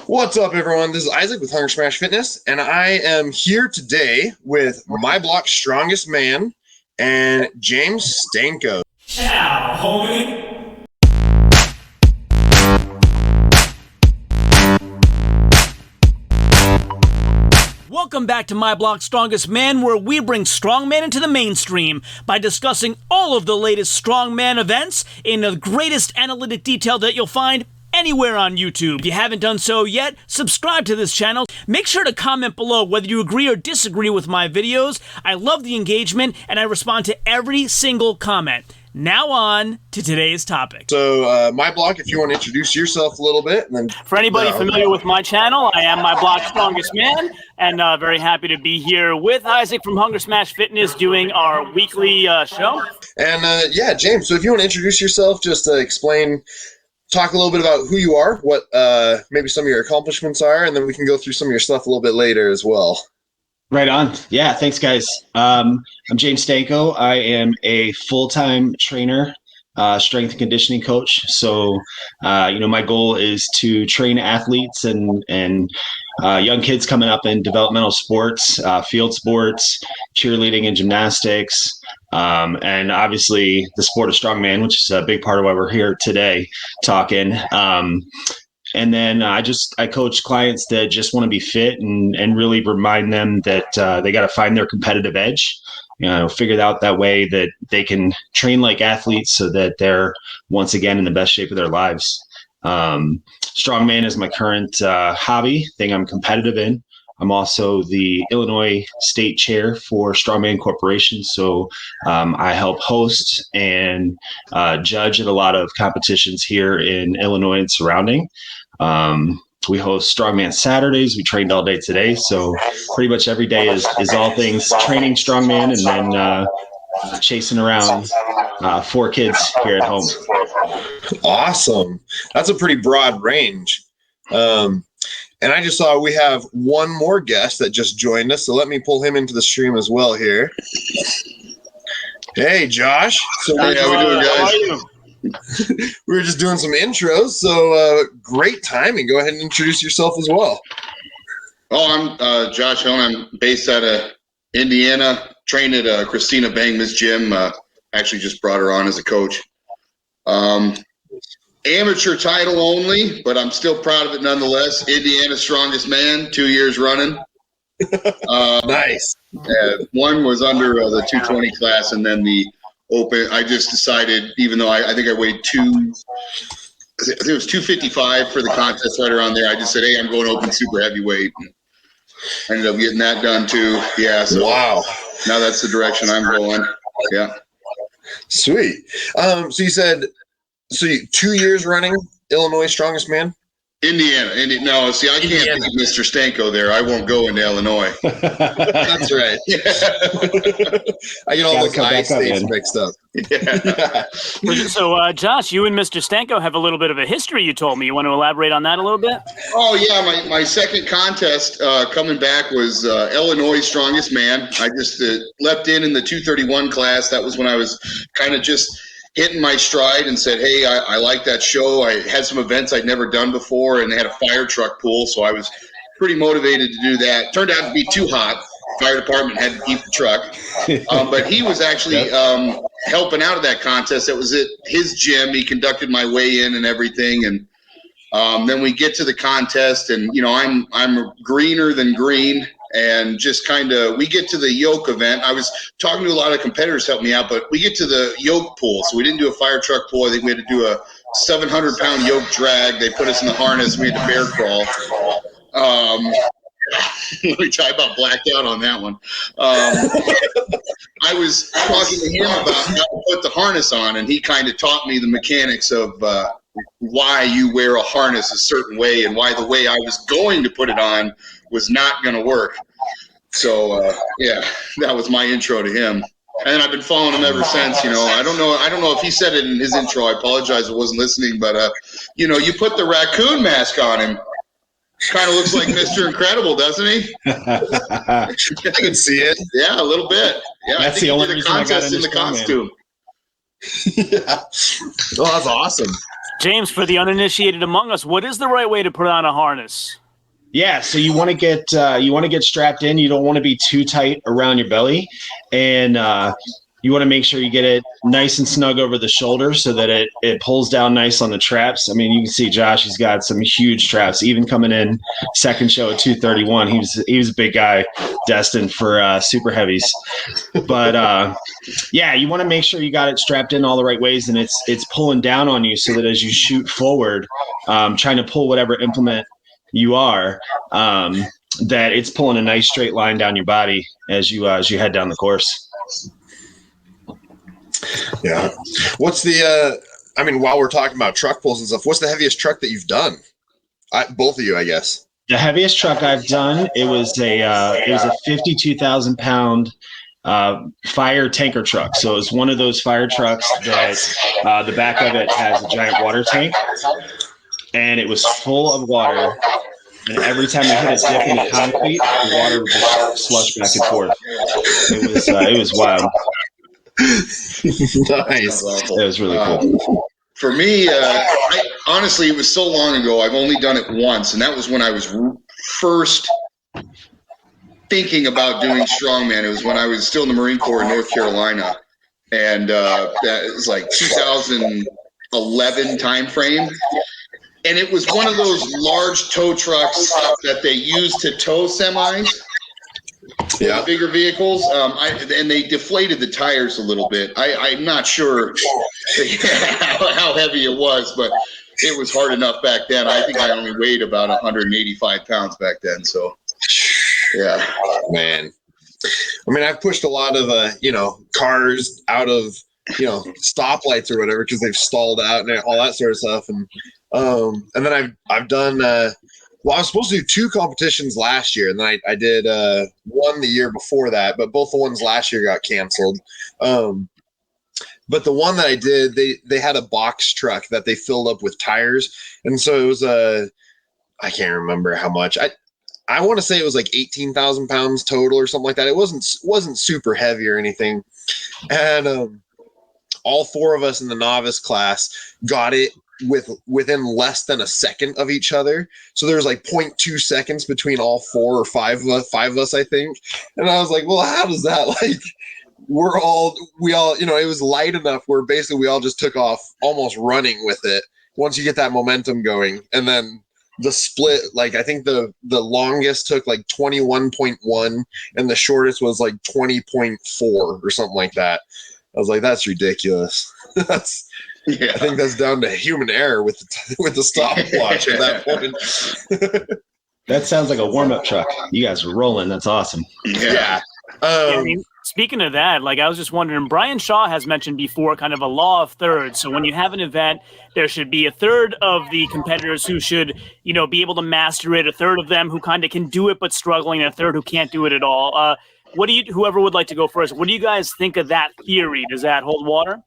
What's up, everyone? This is Isaac with Hunger Smash Fitness, and I am here today with my block's strongest man and James Stanko. Ciao, homie. Welcome back to My Block's Strongest Man, where we bring strongman into the mainstream by discussing all of the latest strongman events in the greatest analytic detail that you'll find anywhere on YouTube. If you haven't done so yet, subscribe to this channel. Make sure to comment below whether you agree or disagree with my videos. I love the engagement, and I respond to every single comment. Now on to today's topic. So, my block, if you want to introduce yourself a little bit. And then, For anybody familiar with my channel, I am My Block's Strongest Man, and very happy to be here with Isaac from Hunger Smash Fitness doing our weekly show. And yeah, James, so if you want to introduce yourself, just talk a little bit about who you are, what maybe some of your accomplishments are, and then we can go through some of your stuff a little bit later as well. Right on. Yeah, thanks, guys. I'm James Stanko. I am a full-time trainer, strength and conditioning coach. So, my goal is to train athletes and young kids coming up in developmental sports, field sports, cheerleading and gymnastics, and obviously the sport of strongman, which is a big part of why we're here today talking. And then I coach clients that just want to be fit and really remind them that they got to find their competitive edge, figure out that way that they can train like athletes so that they're once again in the best shape of their lives. Strongman is my current hobby thing I'm competitive in. I'm also the Illinois state chair for Strongman Corporation. So I help host and judge at a lot of competitions here in Illinois and surrounding. We host Strongman Saturdays. We trained all day today. So pretty much every day is all things training strongman and then chasing around 4 kids here at home. Awesome. That's a pretty broad range. And I just saw we have one more guest that just joined us, so let me pull him into the stream as well here. Hey, Josh. So how we doing, guys? How are you? We were just doing some intros, so great timing. Go ahead and introduce yourself as well. Oh, I'm Josh Hillen. I'm based out of Indiana, trained at Christina Bangman's gym. Actually just brought her on as a coach. Amateur title only, but I'm still proud of it nonetheless. Indiana's strongest man, 2 years running. Nice. One was under the 220 class, and then the open. I just decided, even though I think I weighed I think it was 255 for the contest right around there. I just said, hey, I'm going open super heavyweight. And ended up getting that done too. Yeah. So wow. Now that's the direction I'm going. Yeah. Sweet. So you said, 2 years running Illinois strongest man? Indiana. No, see, I can't beat Mr. Stanko there. I won't go into Illinois. That's right. I get all those high states mixed up. Yeah. So, Josh, you and Mr. Stanko have a little bit of a history, you told me. You want to elaborate on that a little bit? Oh, yeah. My second contest coming back was Illinois strongest man. I just leapt in the 231 class. That was when I was kind of just hitting my stride and said, hey, I like that show. I had some events I'd never done before, and they had a fire truck pool, so I was pretty motivated to do that. Turned out to be too hot. Fire department had to keep the truck. But he was actually helping out at that contest. It was at his gym. He conducted my weigh-in and everything. And then we get to the contest, and, I'm greener than green. And just we get to the yoke event. I was talking to a lot of competitors help me out, but we get to the yoke pool. So we didn't do a fire truck pool. I think we had to do a 700-pound yoke drag. They put us in the harness. We had to bear crawl. Let me try about blacked out on that one. I was talking to him about how to put the harness on, and he kind of taught me the mechanics of why you wear a harness a certain way and why the way I was going to put it on was not going to work. So, yeah, that was my intro to him. And I've been following him ever since. I don't know if he said it in his intro. I apologize, I wasn't listening. But, you put the raccoon mask on him. Kind of looks like Mr. Incredible, doesn't he? I can see it. Yeah, a little bit. Yeah, that's the only reason I got into the costume. Yeah. Well, that's awesome. James, for the uninitiated among us, what is the right way to put on a harness? Yeah, so you want to get strapped in. You don't want to be too tight around your belly, and you want to make sure you get it nice and snug over the shoulder so that it pulls down nice on the traps. I mean, you can see Josh; he's got some huge traps. Even coming in second show at 231, he was a big guy, destined for super heavies. But yeah, you want to make sure you got it strapped in all the right ways, and it's pulling down on you so that as you shoot forward, trying to pull whatever implement you are, that it's pulling a nice straight line down your body as you head down the course. Yeah. What's the I mean, while we're talking about truck pulls and stuff, what's the heaviest truck that you've done? Both of you, I guess. The heaviest truck I've done, it was a 52,000 pound fire tanker truck. So it's one of those fire trucks that the back of it has a giant water tank, and it was full of water. And every time you hit a dip in the concrete, the water would just slush back and forth. It was wild. Nice. It was really cool. For me, honestly, it was so long ago. I've only done it once, and that was when I was first thinking about doing strongman. It was when I was still in the Marine Corps in North Carolina, and that was like 2011 time frame. And it was one of those large tow trucks that they use to tow semis. Yeah, bigger vehicles. And they deflated the tires a little bit. I'm not sure how heavy it was, but it was hard enough back then. I think I only weighed about 185 pounds back then. So, yeah. Man. I mean, I've pushed a lot of, cars out of, stoplights or whatever because they've stalled out and all that sort of stuff. And then I've done I was supposed to do 2 competitions last year, and then I did one the year before that, but both the ones last year got canceled. But the one that I did, they had a box truck that they filled up with tires, and so it was I can't remember how much. I want to say it was like 18,000 pounds total or something like that. It wasn't super heavy or anything, and all 4 of us in the novice class got it within less than a second of each other. So there was like 0.2 seconds between all 4 or 5 of us, I think. And I was like, well, how does that, like, we all, it was light enough where basically we all just took off almost running with it once you get that momentum going. And then the split, like, I think the longest took like 21.1 and the shortest was like 20.4 or something like that. I was like, that's ridiculous. I think that's down to human error with the stopwatch at that point. That sounds like a warm-up truck. You guys are rolling. That's awesome. Yeah. I mean, speaking of that, like, I was just wondering, Brian Shaw has mentioned before kind of a law of thirds. So when you have an event, there should be a third of the competitors who should, be able to master it, a third of them who kind of can do it but struggling, and a third who can't do it at all. Whoever would like to go first, what do you guys think of that theory? Does that hold water?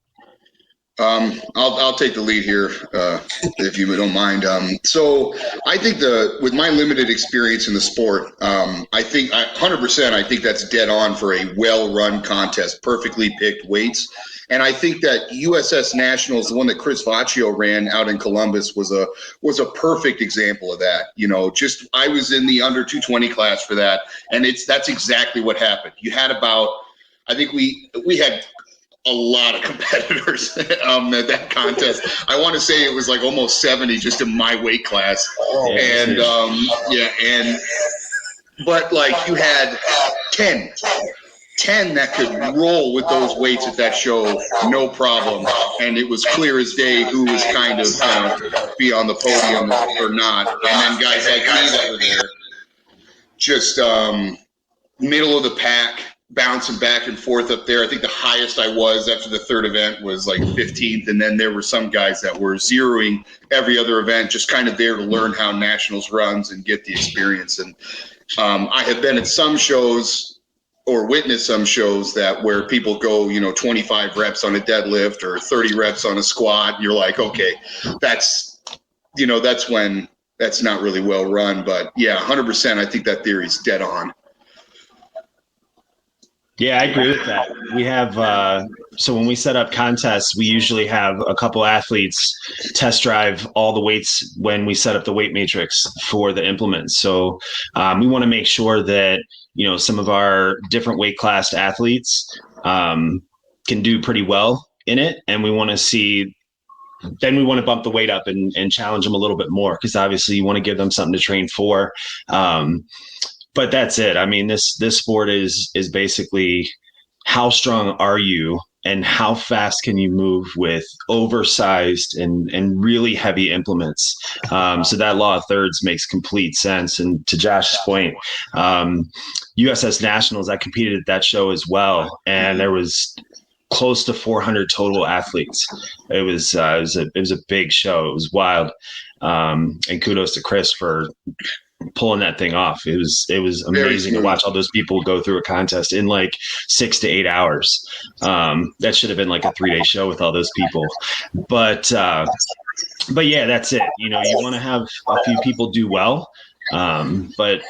I'll take the lead here, if you don't mind. So I think with my limited experience in the sport, I think 100%, I think that's dead on for a well-run contest, perfectly picked weights. And I think that USS Nationals, the one that Chris Vaccio ran out in Columbus, was a perfect example of that. I was in the under 220 class for that, and that's exactly what happened. You had I think we had a lot of competitors at that contest. I want to say it was like almost 70 just in my weight class. But like you had 10 that could roll with those weights at that show, no problem. And it was clear as day who was kind of be on the podium or not. And then guys like me that were there, just middle of the pack, bouncing back and forth up there. I think the highest I was after the third event was like 15th. And then there were some guys that were zeroing every other event, just kind of there to learn how nationals runs and get the experience. And I have been at some shows or witnessed some shows where people go, 25 reps on a deadlift or 30 reps on a squat. And you're like, okay, that's when that's not really well run. But yeah, 100%. I think that theory is dead on. Yeah, I agree with that. We have, so when we set up contests, we usually have a couple athletes test drive all the weights when we set up the weight matrix for the implements. So we want to make sure that, some of our different weight class athletes can do pretty well in it. And we want to bump the weight up and challenge them a little bit more, because obviously you want to give them something to train for. But that's it. I mean, this sport is basically how strong are you and how fast can you move with oversized and really heavy implements. So that law of thirds makes complete sense. And to Josh's point, USS Nationals, I competed at that show as well, and there was close to 400 total athletes. It was a big show. It was wild. And kudos to Chris for pulling that thing off. It was amazing to watch all those people go through a contest in like 6 to 8 hours. That should have been like a 3-day show with all those people. But yeah, that's it. You want to have a few people do well, but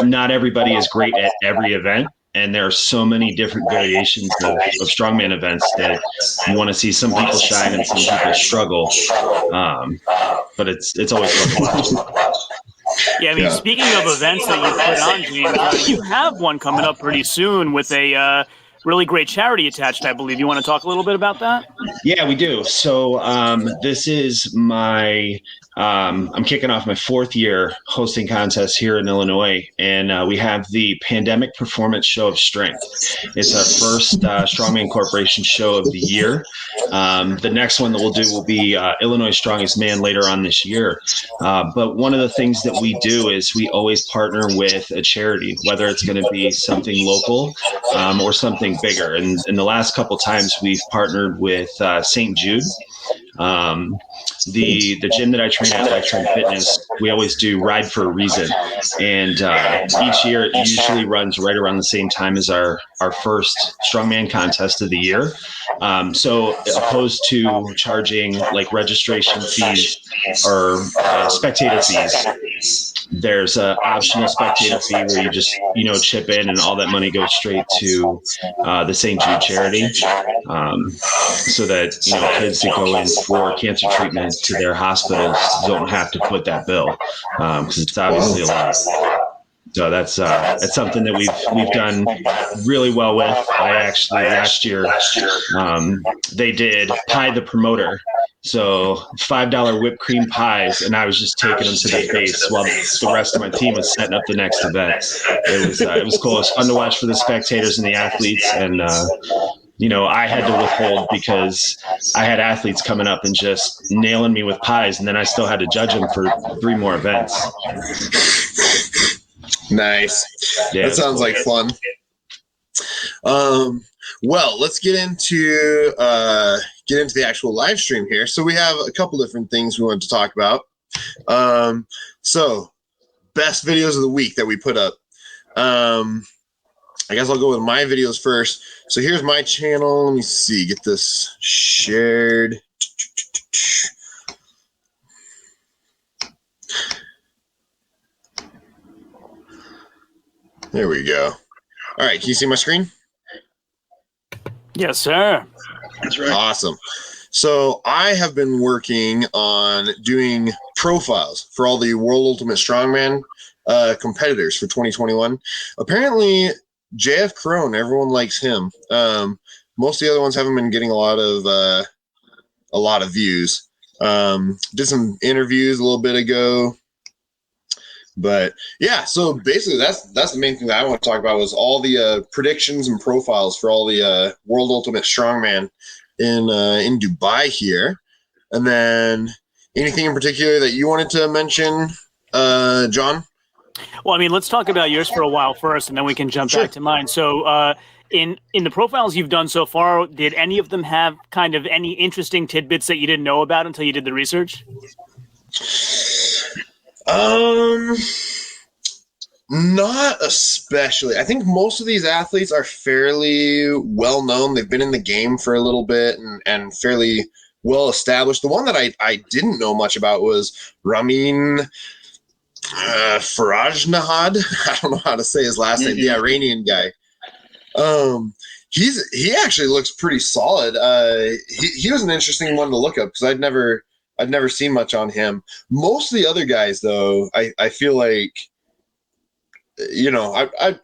not everybody is great at every event. And there are so many different variations of strongman events that you want to see some people shine and some people struggle. But it's always fun to watch. Yeah, I mean, speaking of events that you put on, James, you have one coming up pretty soon with a really great charity attached, I believe. You want to talk a little bit about that? Yeah, we do. So this is I'm kicking off my 4th year hosting contests here in Illinois, and we have the Pandemic Performance Show of Strength. It's our first Strongman Corporation show of the year. The next one that we'll do will be Illinois Strongest Man later on this year. But one of the things that we do is we always partner with a charity, whether it's going to be something local or something bigger. And in the last couple times, we've partnered with St. Jude. The gym that I train at, Train Fitness, we always do Ride for a Reason, and each year it usually runs right around the same time as our first strongman contest of the year. So opposed to charging like registration fees or spectator fees, there's an optional spectator fee where you just chip in and all that money goes straight to the St. Jude charity, so that kids that go in for cancer treatment to their hospitals don't have to foot that bill, because it's obviously a lot. So that's something that we've done really well with. I actually last year they did Pie the Promoter. So $5 whipped cream pies, and I was just taking them to the face while the rest of my team was setting up the next event. It was cool. It was fun to watch for the spectators and the athletes, and I had to withhold because I had athletes coming up and just nailing me with pies, and then I still had to judge them for 3 more events. Nice. Yeah, that sounds like fun. Well, let's get into the actual live stream here. So we have a couple different things we want to talk about. So best videos of the week that we put up. I guess I'll go with my videos first. So here's my channel. Let me see. Get this shared. There we go. All right. Can you see my screen? Yes, sir. That's right. Awesome. So I have been working on doing profiles for all the World Ultimate Strongman competitors for 2021. Apparently, JF Crone, everyone likes him. Most of the other ones haven't been getting a lot of views. Did some interviews a little bit ago. But yeah, so basically that's the main thing that I want to talk about was all the predictions and profiles for all the World Ultimate Strongman in Dubai here. And then anything in particular that you wanted to mention, John? Well, I mean, let's talk about yours for a while first, and then we can jump back to mine. So in the profiles you've done so far, did any of them have kind of any interesting tidbits that you didn't know about until you did the research? Not especially. I think most of these athletes are fairly well known. They've been in the game for a little bit and fairly well established. The one that I didn't know much about was Ramin Farajnahad. I don't know how to say his last name. The Iranian guy. He actually looks pretty solid. He was an interesting one to look up because I'd never seen much on him. Most of the other guys, though, I feel like, I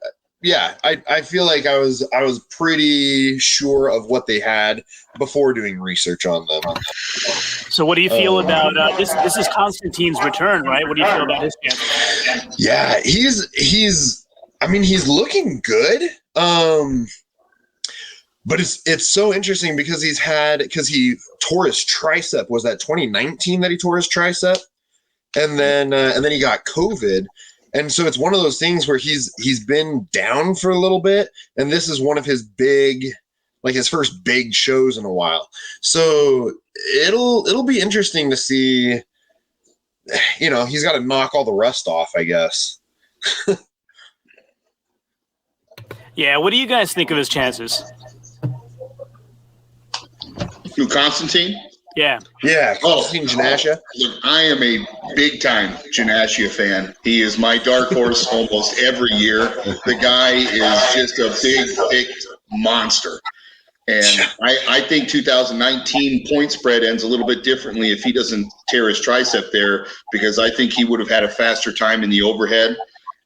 feel like I was pretty sure of what they had before doing research on them. So what do you feel about this? This is Constantine's return, right? What do you feel about his chances? Yeah, he's looking good. But it's so interesting because he tore his tricep. Was that 2019 that he tore his tricep? And then he got COVID. And so it's one of those things where he's been down for a little bit, and this is one of his his first big shows in a while. So it'll be interesting to see. He's got to knock all the rust off, I guess. Yeah, what do you guys think of his chances? Who, Constantine? Yeah. Yeah, Constantine Janashia. Look, I am a big-time Janashia fan. He is my dark horse almost every year. The guy is just a big monster. And I think 2019 point spread ends a little bit differently if he doesn't tear his tricep there, because I think he would have had a faster time in the overhead.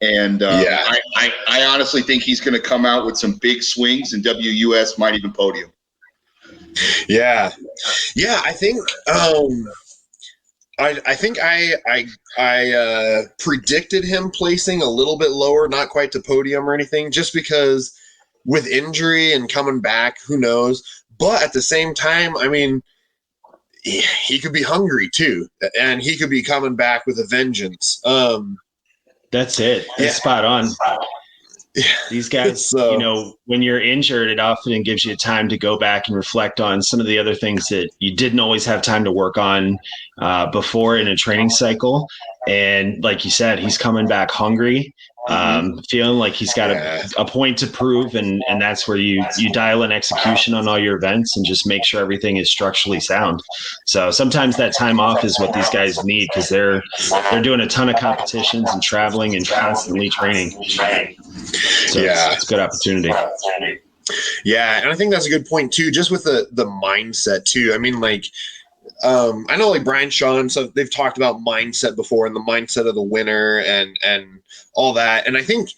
And I honestly think he's going to come out with some big swings, and WUS might even podium. Yeah. I think I predicted him placing a little bit lower, not quite to podium or anything, just because with injury and coming back, who knows? But at the same time, I mean, he could be hungry too, and he could be coming back with a vengeance. That's it. That's spot on. These guys, when you're injured, it often gives you time to go back and reflect on some of the other things that you didn't always have time to work on before in a training cycle. And like you said, he's coming back hungry, feeling like he's got a point to prove. And that's where you dial in execution on all your events and just make sure everything is structurally sound. So sometimes that time off is what these guys need, because they're doing a ton of competitions and traveling and constantly training. So it's a good opportunity. Yeah, and I think that's a good point too, just with the mindset too. I mean, I know Brian Shaw, so they've talked about mindset before, and the mindset of the winner and all that. And I think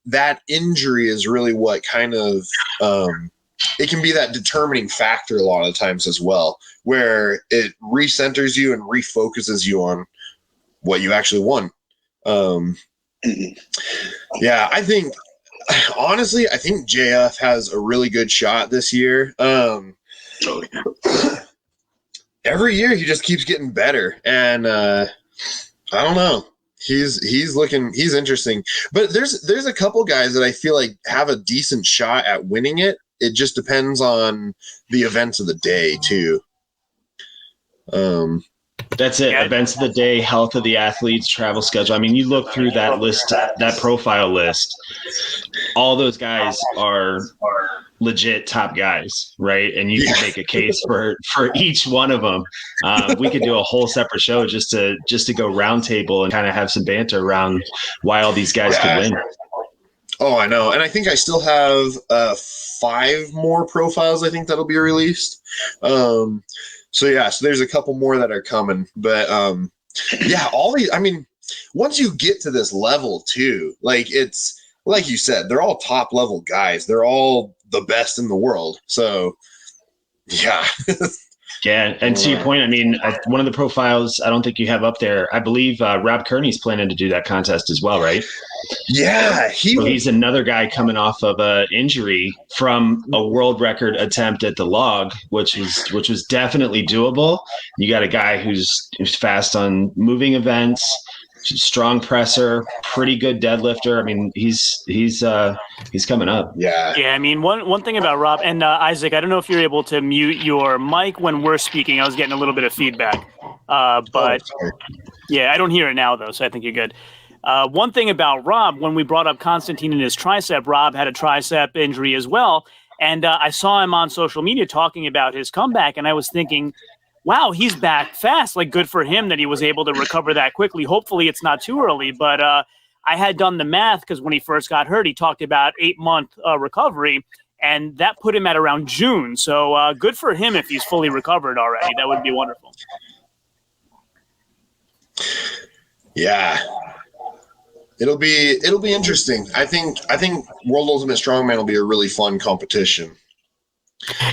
that injury is really what kind of it can be that determining factor a lot of times as well, where it recenters you and refocuses you on what you actually won. Yeah, I think JF has a really good shot this year. Every year he just keeps getting better, and I don't know. He's interesting. But there's a couple guys that I feel like have a decent shot at winning it. It just depends on the events of the day too. That's it. Events of the day, health of the athletes, travel schedule. I mean, you look through that list, that profile list, all those guys are legit top guys, right? And you can make a case for each one of them. We could do a whole separate show just to go round table and kind of have some banter around why all these guys could win. Oh, I know. And I think I still have 5 more profiles I think that'll be released. So there's a couple more that are coming. But all these, I mean, once you get to this level too, it's like you said, they're all top level guys. They're all the best in the world. So yeah. Yeah, and to your point, I mean, one of the profiles I don't think you have up there, I believe Rob Kearney's planning to do that contest as well, right? Yeah, he's another guy coming off of an injury from a world record attempt at the log, which was definitely doable. You got a guy who's fast on moving events, strong presser, pretty good deadlifter. I mean, he's coming up. Yeah. I mean, one thing about Rob and Isaac, I don't know if you're able to mute your mic when we're speaking. I was getting a little bit of feedback, but I don't hear it now though, so I think you're good. One thing about Rob, when we brought up Constantine and his tricep, Rob had a tricep injury as well, and I saw him on social media talking about his comeback, and I was thinking, wow, he's back fast. Good for him that he was able to recover that quickly. Hopefully it's not too early, but I had done the math because when he first got hurt, he talked about 8-month recovery, and that put him at around June. So good for him if he's fully recovered already. That would be wonderful. Yeah. It'll be interesting. I think World Ultimate Strongman will be a really fun competition.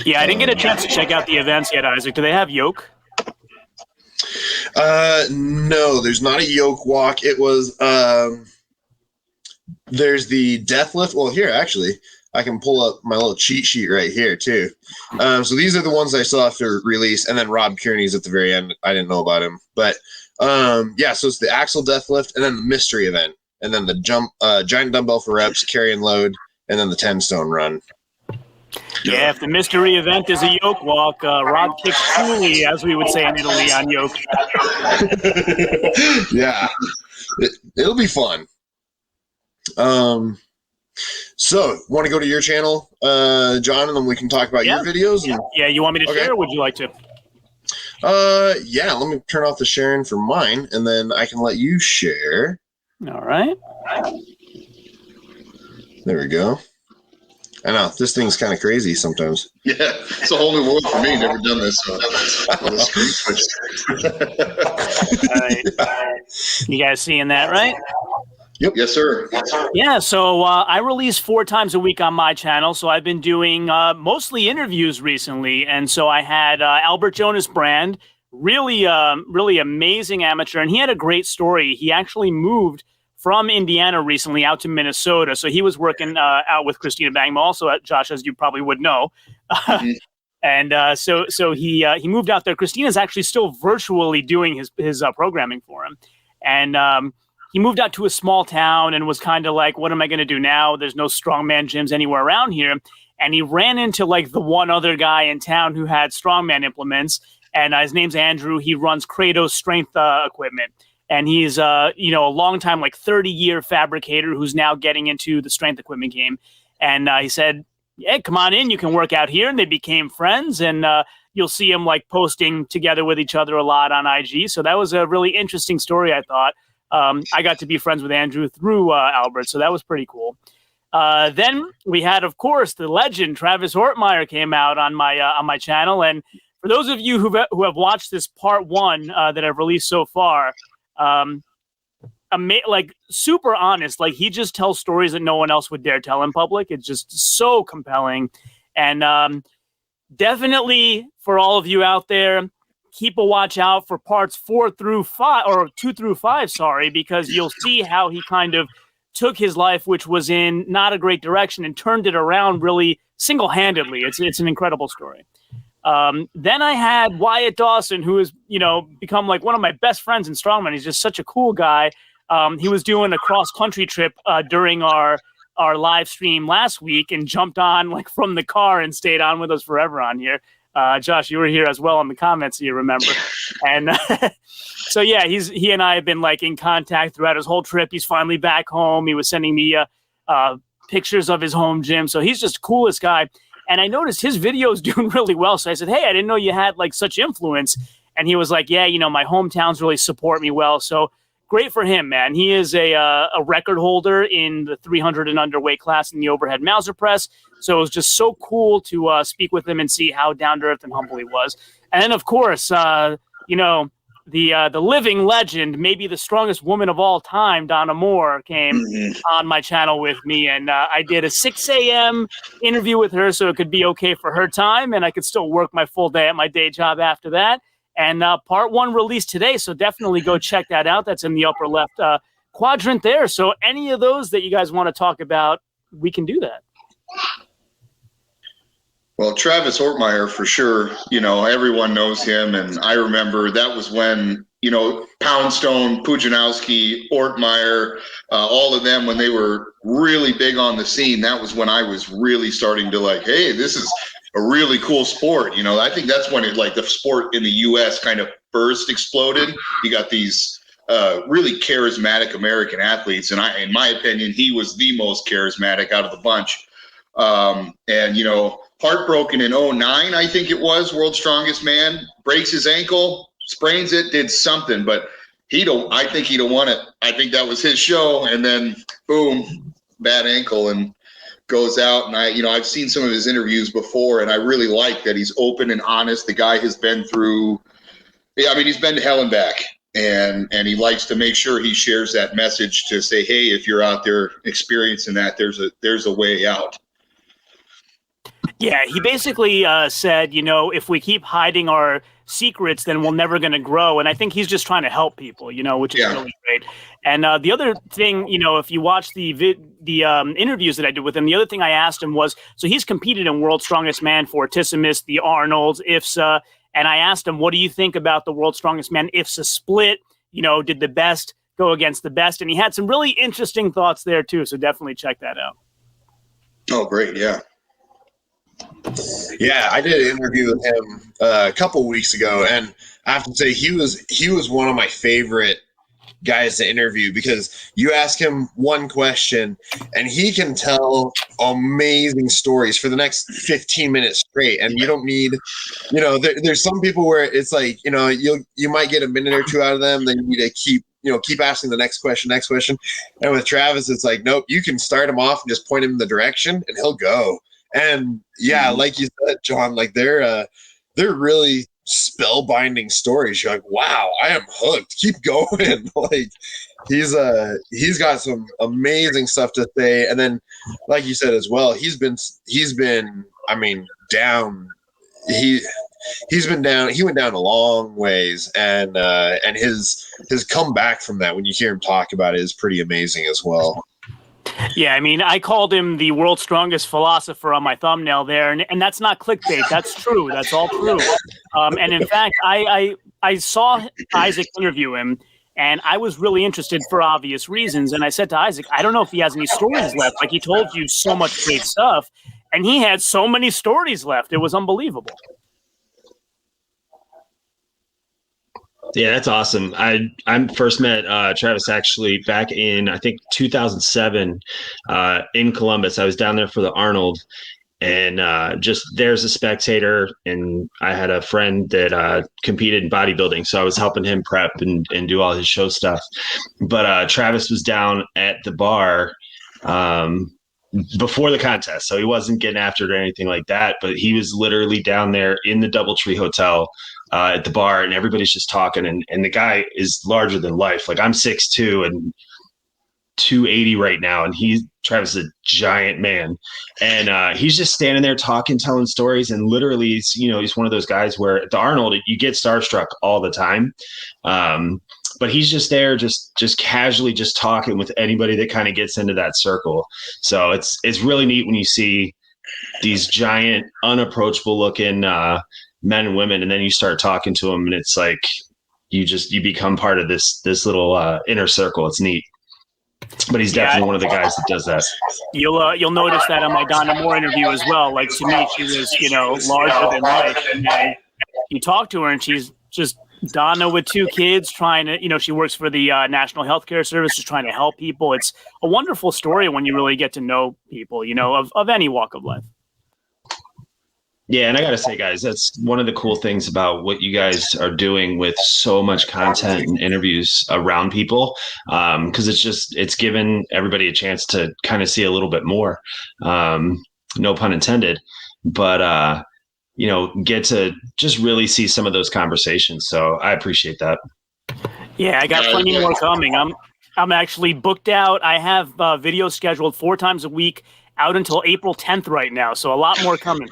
Yeah, I didn't get a chance to check out the events yet, Isaac. Do they have yoke? No, there's not a yoke walk. It was there's the deathlift. Well, here actually, I can pull up my little cheat sheet right here too. So these are the ones I still have to release, and then Rob Kearney's at the very end. I didn't know about him, but yeah. So it's the axle deathlift, and then the mystery event, and then the jump, giant dumbbell for reps, carry and load, and then the 10-stone run. Yeah, if the mystery event is a yoke walk, Rob kicks truly, as we would say in Italy, on yoke. Yeah, it'll be fun. So, want to go to your channel, John, and then we can talk about your videos? And, yeah, you want me to share, or would you like to? Yeah, let me turn off the sharing for mine, and then I can let you share. All right. There we go. I know, this thing's kind of crazy sometimes. Yeah, it's a whole new world for me. Never done this. All right. You guys seeing that, right? Yep. Yes, sir. Yeah, so I release 4 times a week on my channel, so I've been doing mostly interviews recently, and so I had Albert Jonas Brand, really amazing amateur, and he had a great story. He actually moved from Indiana recently out to Minnesota, so he was working out with Christina Bangma, also, Josh, as you probably would know. And so he moved out there. Christina's actually still virtually doing his programming for him, and he moved out to a small town and was kind of like, what am I going to do now? There's no strongman gyms anywhere around here. And he ran into like the one other guy in town who had strongman implements. And his name's Andrew. He runs Kratos strength equipment. And he's, a long time, like 30-year fabricator who's now getting into the strength equipment game. And he said, yeah, come on in. You can work out here. And they became friends. And you'll see them like posting together with each other a lot on IG. So that was a really interesting story, I thought. I got to be friends with Andrew through Albert, so that was pretty cool. Then we had, of course, the legend Travis Ortmeyer came out on my channel, and for those of you who have watched this part 1 that I've released so far, like super honest, like he just tells stories that no one else would dare tell in public. It's just so compelling, and definitely for all of you out there, keep a watch out for parts 4 through 5, or 2 through 5, sorry, because you'll see how he kind of took his life, which was in not a great direction, and turned it around really single-handedly. It's an incredible story. Then I had Wyatt Dawson, who has, become like one of my best friends in Strongman. He's just such a cool guy. He was doing a cross-country trip during our live stream last week and jumped on like from the car and stayed on with us forever on here. Josh, you were here as well in the comments, so you remember. And so, yeah, he and I have been like in contact throughout his whole trip. He's finally back home. He was sending me pictures of his home gym. So he's just the coolest guy. And I noticed his videos doing really well. So I said, hey, I didn't know you had like such influence. And he was like, yeah, my hometowns really support me well. So great for him, man. He is a record holder in the 300 and under weight class in the overhead Mauser press. So it was just so cool to speak with him and see how down to earth and humble he was. And then, of course, the living legend, maybe the strongest woman of all time, Donna Moore, came on my channel with me. And I did a 6 a.m. interview with her so it could be okay for her time. And I could still work my full day at my day job after that. And part 1 released today. So definitely go check that out. That's in the upper left quadrant there. So any of those that you guys want to talk about, we can do that. Well, Travis Ortmeyer, for sure, everyone knows him. And I remember that was when, Poundstone, Pujanowski, Ortmeyer, all of them, when they were really big on the scene, that was when I was really starting to like, hey, this is a really cool sport. I think that's when the sport in the U.S. kind of first exploded. You got these really charismatic American athletes. And in my opinion, he was the most charismatic out of the bunch. Heartbroken in 2009, I think it was, World's Strongest Man, breaks his ankle, sprains it, did something, but I think he'd have won it. I think that was his show. And then boom, bad ankle and goes out. And I've seen some of his interviews before, and I really like that he's open and honest. The guy has been through, he's been to hell and back. And he likes to make sure he shares that message to say, hey, if you're out there experiencing that, there's a way out. Yeah, he basically said, if we keep hiding our secrets, then we're never going to grow. And I think he's just trying to help people, which is really great. And the other thing, if you watch the interviews that I did with him, the other thing I asked him was, so he's competed in World's Strongest Man for Tissimus, the Arnolds, IFSA. And I asked him, what do you think about the World's Strongest Man IFSA split? Did the best go against the best? And he had some really interesting thoughts there too. So definitely check that out. Oh, great. Yeah. Yeah, I did an interview with him a couple weeks ago, and I have to say he was one of my favorite guys to interview, because you ask him one question and he can tell amazing stories for the next 15 minutes straight, and you don't need, there's some people where it's like, you might get a minute or two out of them, then you need to keep asking the next question. And with Travis, it's like, nope, you can start him off and just point him in the direction and he'll go. And yeah, like you said, John, like they're really spellbinding stories. You're like, wow, I am hooked. Keep going. Like he's got some amazing stuff to say. And then, like you said as well, he's been down. He's been down. He went down a long ways, and his comeback from that, when you hear him talk about it, is pretty amazing as well. Yeah, I called him the world's strongest philosopher on my thumbnail there, and that's not clickbait. That's true. That's all true. And in fact, I saw Isaac interview him, and I was really interested for obvious reasons. And I said to Isaac, I don't know if he has any stories left. Like, he told you so much great stuff, and he had so many stories left. It was unbelievable. Yeah, that's awesome. I first met Travis actually back in, I think, 2007 in Columbus. I was down there for the Arnold, and just there's a spectator, and I had a friend that competed in bodybuilding, so I was helping him prep and do all his show stuff. But Travis was down at the bar before the contest, so he wasn't getting after it or anything like that, but he was literally down there in the DoubleTree Hotel at the bar, and everybody's just talking, and the guy is larger than life. Like, I'm 6'2" and 280 right now, and Travis is a giant man, and he's just standing there talking, telling stories, and literally he's one of those guys where at the Arnold you get starstruck all the time, but he's just there just casually just talking with anybody that kind of gets into that circle. So it's really neat when you see these giant, unapproachable looking men and women, and then you start talking to them, and it's like you become part of this little inner circle. It's neat. But he's definitely one of the guys that does that. You'll notice that on my Donna Moore interview as well. Like, to me, she was larger than life, and then you talk to her, and she's just Donna with 2 kids, trying to she works for the National Healthcare Service, just trying to help people. It's a wonderful story when you really get to know people, of any walk of life. Yeah, and I got to say, guys, that's one of the cool things about what you guys are doing with so much content and interviews around people, because it's given everybody a chance to kind of see a little bit more, no pun intended, but, get to just really see some of those conversations. So I appreciate that. Yeah, I got plenty more coming. I'm actually booked out. I have videos scheduled 4 times a week out until April 10th right now. So a lot more coming.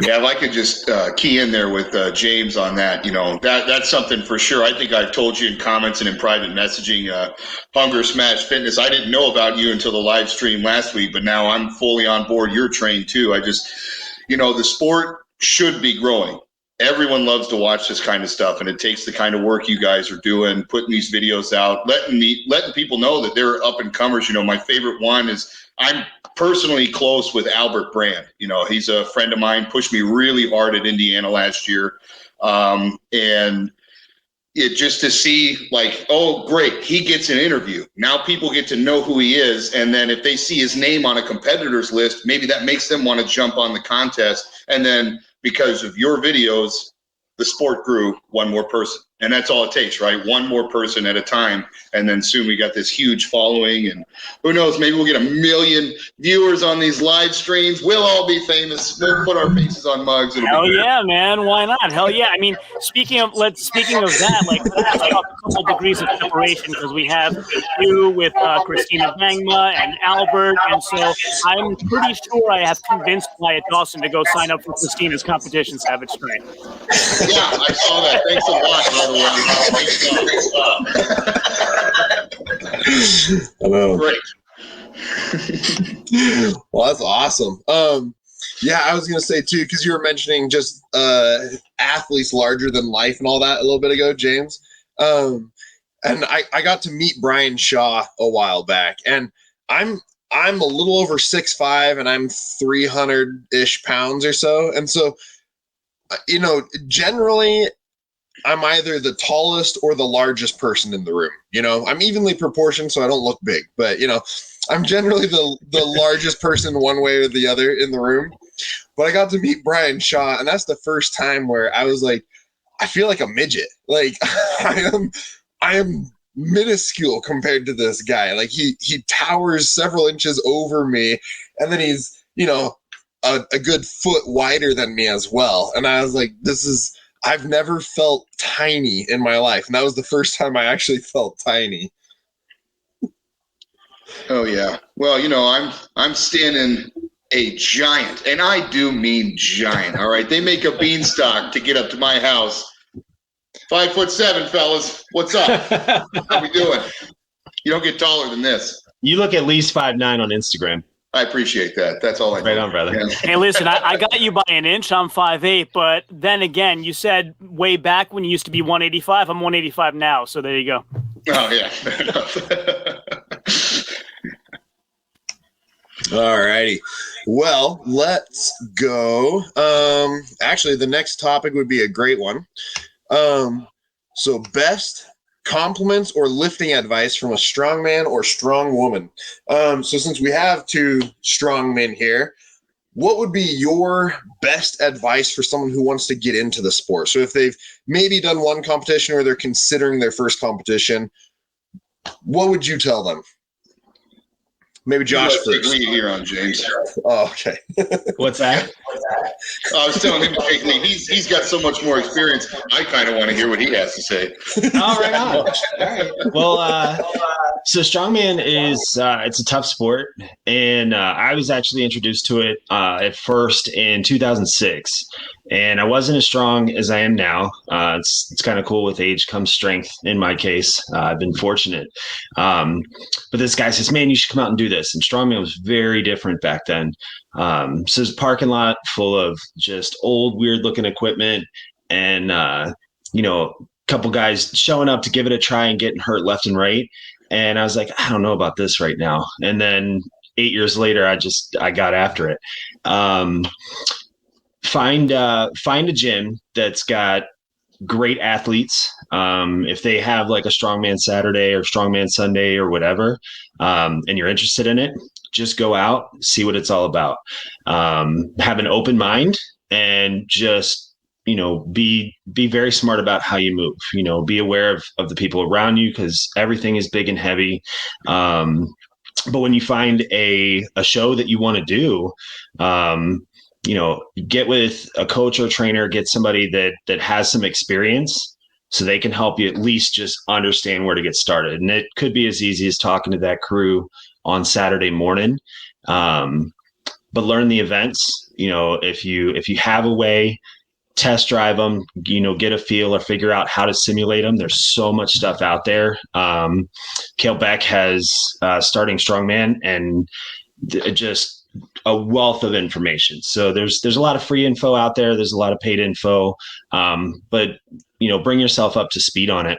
Yeah, if I could just key in there with James on that, that's something for sure. I think I've told you in comments and in private messaging, Hunger Smash Fitness. I didn't know about you until the live stream last week, but now I'm fully on board. You're trained too. I just, the sport should be growing. Everyone loves to watch this kind of stuff, and it takes the kind of work you guys are doing, putting these videos out, letting people know that they're up and comers. My favorite one is I'm personally close with Albert Brand. He's a friend of mine, pushed me really hard at Indiana last year. And it just to see like, oh, great, he gets an interview. Now people get to know who he is. And then if they see his name on a competitor's list, maybe that makes them want to jump on the contest. And then because of your videos, the sport grew one more person. And that's all it takes, right? One more person at a time. And then soon we got this huge following. And who knows, maybe we'll get 1 million viewers on these live streams. We'll all be famous. We'll put our faces on mugs. Hell yeah, man. Why not? Hell yeah. I mean, speaking of that, like, let's talk a couple degrees of separation, because we have you with Christina Bangma and Albert. And so I'm pretty sure I have convinced Wyatt Dawson to go sign up for Christina's competition, Savage Strength. Yeah, I saw that. Thanks a lot, by the way. Hello. Great. Well, that's awesome. Yeah, I was gonna say too, because you were mentioning just athletes larger than life and all that a little bit ago, James. And I got to meet Brian Shaw a while back, and I'm a little over 6'5", and I'm 300-ish pounds or so, and so generally I'm either the tallest or the largest person in the room. I'm evenly proportioned, so I don't look big, but I'm generally the largest person one way or the other in the room. But I got to meet Brian Shaw, and that's the first time where I was like, I feel like a midget. Like I am minuscule compared to this guy. Like he towers several inches over me, and then he's a good foot wider than me as well. And I was like, I've never felt tiny in my life. And that was the first time I actually felt tiny. Oh yeah. Well, I'm standing a giant, and I do mean giant. All right. They make a beanstalk to get up to my house. 5'7", fellas. What's up? How we doing? You don't get taller than this. You look at least 5'9" on Instagram. I appreciate that. That's all I do. Right on, brother. Yeah. Hey, listen, I got you by an inch. I'm 5'8", but then again, you said way back when you used to be 185. I'm 185 now, so there you go. Oh, yeah. Fair enough. All righty. Well, let's go. Actually, the next topic would be a great one. So best compliments or lifting advice from a strong man or strong woman. So since we have two strong men here, what would be your best advice for someone who wants to get into the sport? So if they've maybe done one competition or they're considering their first competition, what would you tell them? Maybe Josh first. Take lead here on James. Oh, okay. What's that? I was telling him to take lead. He's got so much more experience. I kind of want to hear what he has to say. All right on. All right. Well, so strongman is it's a tough sport, and I was actually introduced to it at first in 2006, and I wasn't as strong as I am now. It's kind of cool. With age comes strength. In my case, I've been fortunate. But this guy says, "Man, you should come out and do this." And strongman was very different back then. So there's a parking lot full of just old, weird-looking equipment, and a couple guys showing up to give it a try and getting hurt left and right. And I was like, I don't know about this right now. And then 8 years later, I got after it. Find a gym that's got great athletes. If they have like a strongman Saturday or strongman Sunday or whatever, and you're interested in it, just go out, see what it's all about. Have an open mind and just, be very smart about how you move, be aware of the people around you, because everything is big and heavy. But when you find a show that you want to do, get with a coach or trainer, get somebody that has some experience so they can help you at least just understand where to get started. And it could be as easy as talking to that crew on Saturday morning. But learn the events, if you have a way, test drive them, get a feel or figure out how to simulate them. There's so much stuff out there. Cale Beck has Starting Strongman, and just a wealth of information. So there's a lot of free info out there. There's a lot of paid info, but bring yourself up to speed on it.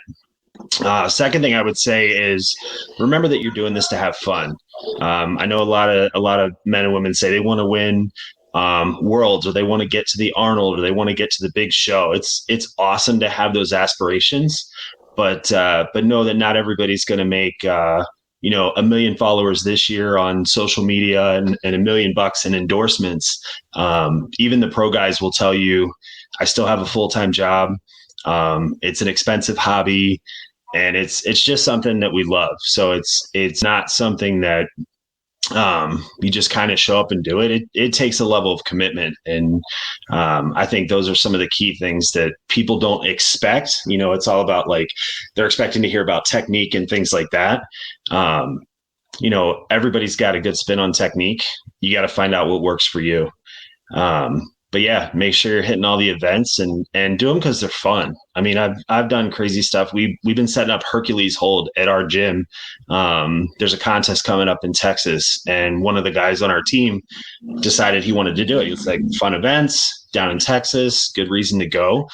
Second thing I would say is remember that you're doing this to have fun. I know a lot of men and women say they want to win worlds, or they want to get to the Arnold, or they want to get to the big show. It's awesome to have those aspirations, but know that not everybody's going to make 1 million followers this year on social media and $1 million in endorsements. Even the pro guys will tell you, I still have a full-time job. It's an expensive hobby, and it's just something that we love. So it's not something that you just kind of show up and do it. It takes a level of commitment. And I think those are some of the key things that people don't expect. It's all about like, they're expecting to hear about technique and things like that. Everybody's got a good spin on technique. You got to find out what works for you. But yeah, make sure you're hitting all the events and do them because they're fun. I mean, I've done crazy stuff. We've been setting up Hercules Hold at our gym. There's a contest coming up in Texas, and one of the guys on our team decided he wanted to do it. It's like fun events down in Texas, good reason to go.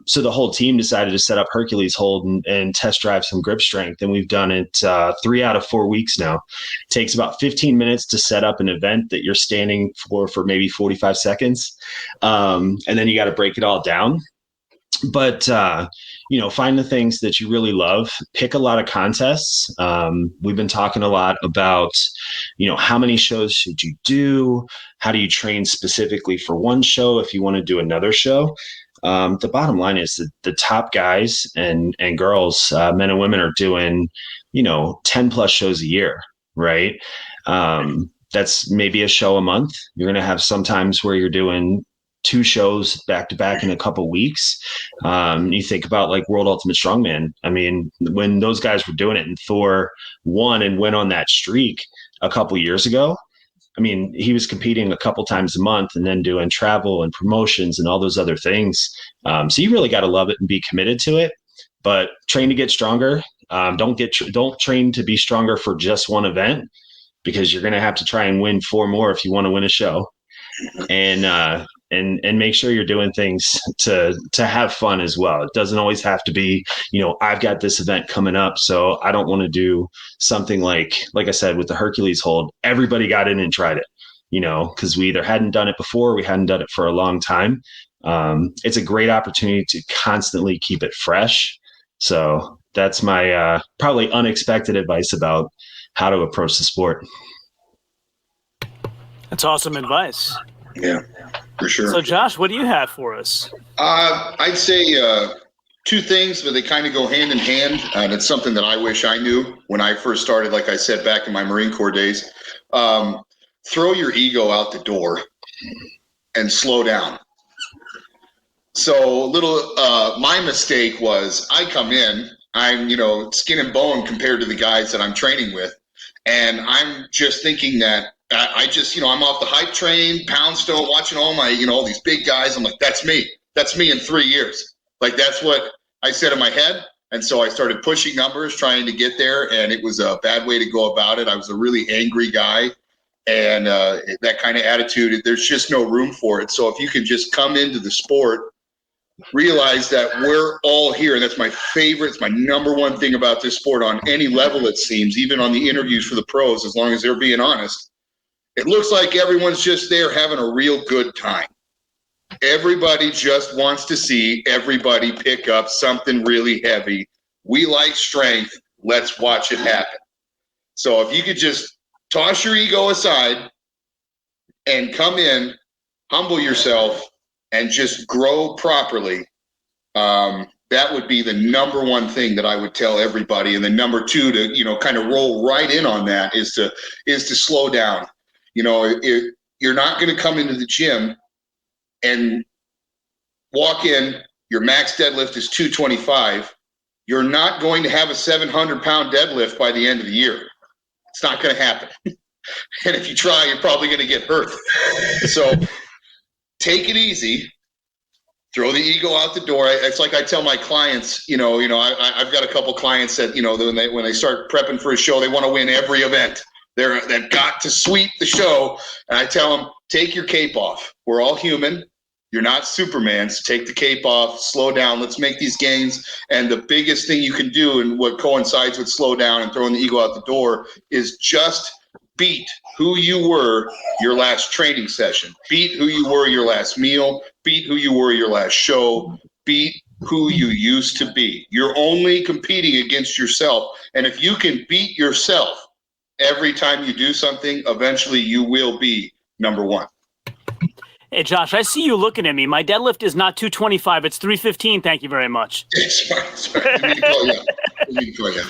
So the whole team decided to set up Hercules Hold and test drive some grip strength. And we've done it 3 out of 4 weeks now. It takes about 15 minutes to set up an event that you're standing for maybe 45 seconds. And then you got to break it all down. But, find the things that you really love, pick a lot of contests. We've been talking a lot about, how many shows should you do? How do you train specifically for one show if you want to do another show? The bottom line is that the top guys and girls, men and women, are doing, 10 plus shows a year, right? That's maybe a show a month. You're going to have some times where you're doing 2 shows back to back in a couple weeks. You think about like World Ultimate Strongman. I mean, when those guys were doing it and Thor won and went on that streak a couple years ago, I mean, he was competing a couple times a month and then doing travel and promotions and all those other things. So you really got to love it and be committed to it, but train to get stronger. Don't train to be stronger for just one event, because you're going to have to try and win 4 more if you want to win a show. And make sure you're doing things to have fun as well. It doesn't always have to be, I've got this event coming up, so I don't want to do something like I said, with the Hercules Hold, everybody got in and tried it, because we either hadn't done it before, or we hadn't done it for a long time. It's a great opportunity to constantly keep it fresh. So that's my probably unexpected advice about how to approach the sport. That's awesome advice. Yeah, for sure. So, Josh, what do you have for us? I'd say 2 things, but they kind of go hand in hand. And it's something that I wish I knew when I first started, like I said, back in my Marine Corps days. Throw your ego out the door and slow down. So my mistake was I come in, I'm, skin and bone compared to the guys that I'm training with. And I'm just thinking that I just, I'm off the hype train, Poundstone, watching all my, all these big guys. I'm like, that's me. That's me in 3 years. Like, that's what I said in my head. And so I started pushing numbers, trying to get there. And it was a bad way to go about it. I was a really angry guy. And that kind of attitude, there's just no room for it. So if you can just come into the sport, realize that we're all here. And that's my favorite. It's my number one thing about this sport on any level, it seems, even on the interviews for the pros, as long as they're being honest. It looks like everyone's just there having a real good time. Everybody just wants to see everybody pick up something really heavy. We like strength. Let's watch it happen. So if you could just toss your ego aside and come in, humble yourself, and just grow properly, that would be the number one thing that I would tell everybody. And the number 2 to, kind of roll right in on that is to slow down. If you're not going to come into the gym and walk in, your max deadlift is 225. You're not going to have a 700-pound deadlift by the end of the year. It's not going to happen. And if you try, you're probably going to get hurt. So take it easy. Throw the ego out the door. It's like I tell my clients, I've got a couple clients that, when they start prepping for a show, they want to win every event. They've got to sweep the show. And I tell them, take your cape off. We're all human. You're not Superman. So take the cape off, slow down. Let's make these gains. And the biggest thing you can do, and what coincides with slow down and throwing the ego out the door, is just beat who you were your last training session. Beat who you were your last meal. Beat who you were your last show. Beat who you used to be. You're only competing against yourself. And if you can beat yourself every time you do something, eventually you will be number 1. Hey, Josh, I see you looking at me. My deadlift is not 225. It's 315. Thank you very much. Sorry. You need to call you.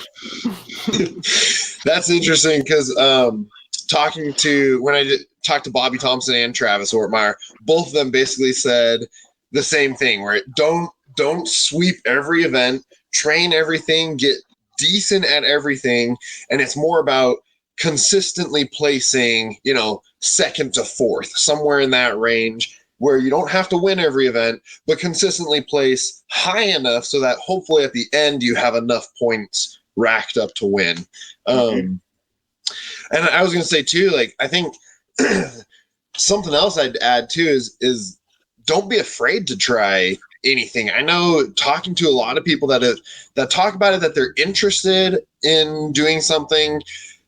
That's interesting because when I talked to Bobby Thompson and Travis Ortmeyer, both of them basically said the same thing, where don't sweep every event, train everything, get decent at everything, and it's more about consistently placing, second to fourth, somewhere in that range, where you don't have to win every event, but consistently place high enough so that hopefully at the end you have enough points racked up to win. And I was going to say too, like, I think something else I'd add too is don't be afraid to try anything. I know talking to a lot of people that talk about it, that they're interested in doing something,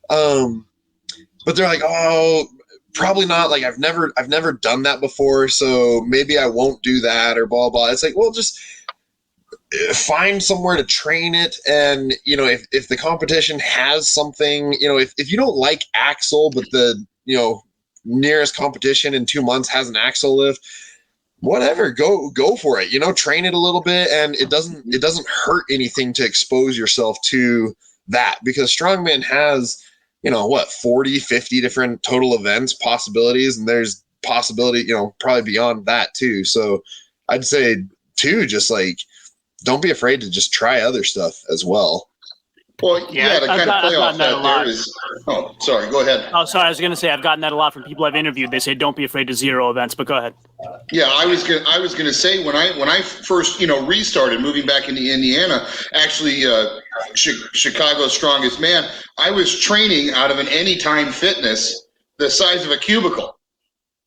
but they're like, oh, probably not. Like, I've never done that before, so maybe I won't do that, or blah blah. It's like, well, just find somewhere to train it, and if the competition has something, if you don't like axle, but the nearest competition in 2 months has an axle lift, whatever, go for it. Train it a little bit, and it doesn't hurt anything to expose yourself to that, because Strongman has 40, 50 different total events possibilities, and there's possibility probably beyond that too. So I'd say too, just like, don't be afraid to just try other stuff as well. Well, yeah, to kind of play off that there is. Oh, sorry. Go ahead. Oh, sorry. I was going to say I've gotten that a lot from people I've interviewed. They say don't be afraid to zero events, but go ahead. Yeah, I was gonna say when I first restarted moving back into Indiana, actually Chicago's Strongest Man, I was training out of an Anytime Fitness the size of a cubicle,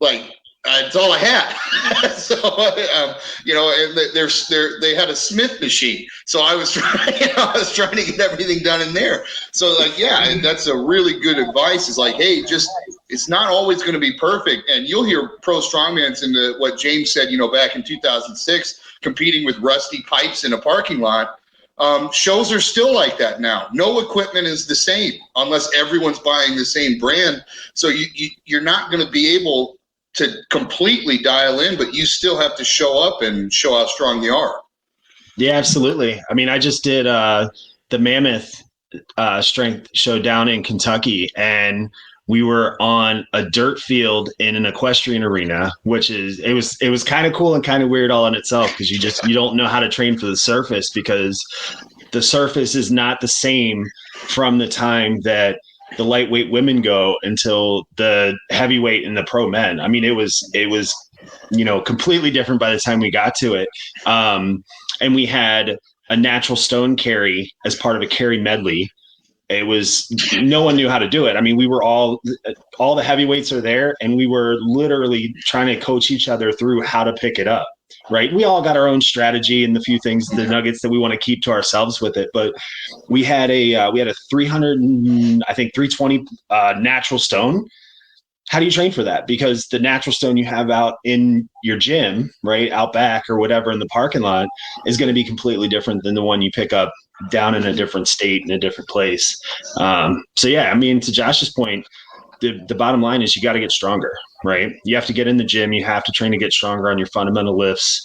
like. It's all I had. So, and they had a Smith machine. So I was trying to get everything done in there. So and that's a really good advice. Is like, hey, it's not always going to be perfect. And you'll hear pro strongmans in what James said, back in 2006, competing with rusty pipes in a parking lot. Shows are still like that now. No equipment is the same unless everyone's buying the same brand. So you're not going to be able to completely dial in, but you still have to show up and show how strong you are. Yeah, absolutely. I mean, I just did the Mammoth strength show down in Kentucky, and we were on a dirt field in an equestrian arena, which it was kind of cool and kind of weird all in itself, because you don't know how to train for the surface, because the surface is not the same from the time that the lightweight women go until the heavyweight and the pro men. I mean, it was completely different by the time we got to it. And we had a natural stone carry as part of a carry medley. It was, no one knew how to do it. I mean, we were all the heavyweights are there, and we were literally trying to coach each other through how to pick it up. Right. We all got our own strategy and the few things, the nuggets that we want to keep to ourselves with it. But we had a 320 natural stone. How do you train for that? Because the natural stone you have out in your gym, right, out back or whatever in the parking lot, is going to be completely different than the one you pick up down in a different state in a different place. So yeah, I mean, to Josh's point, the bottom line is you got to get stronger, right? You have to get in the gym. You have to train to get stronger on your fundamental lifts,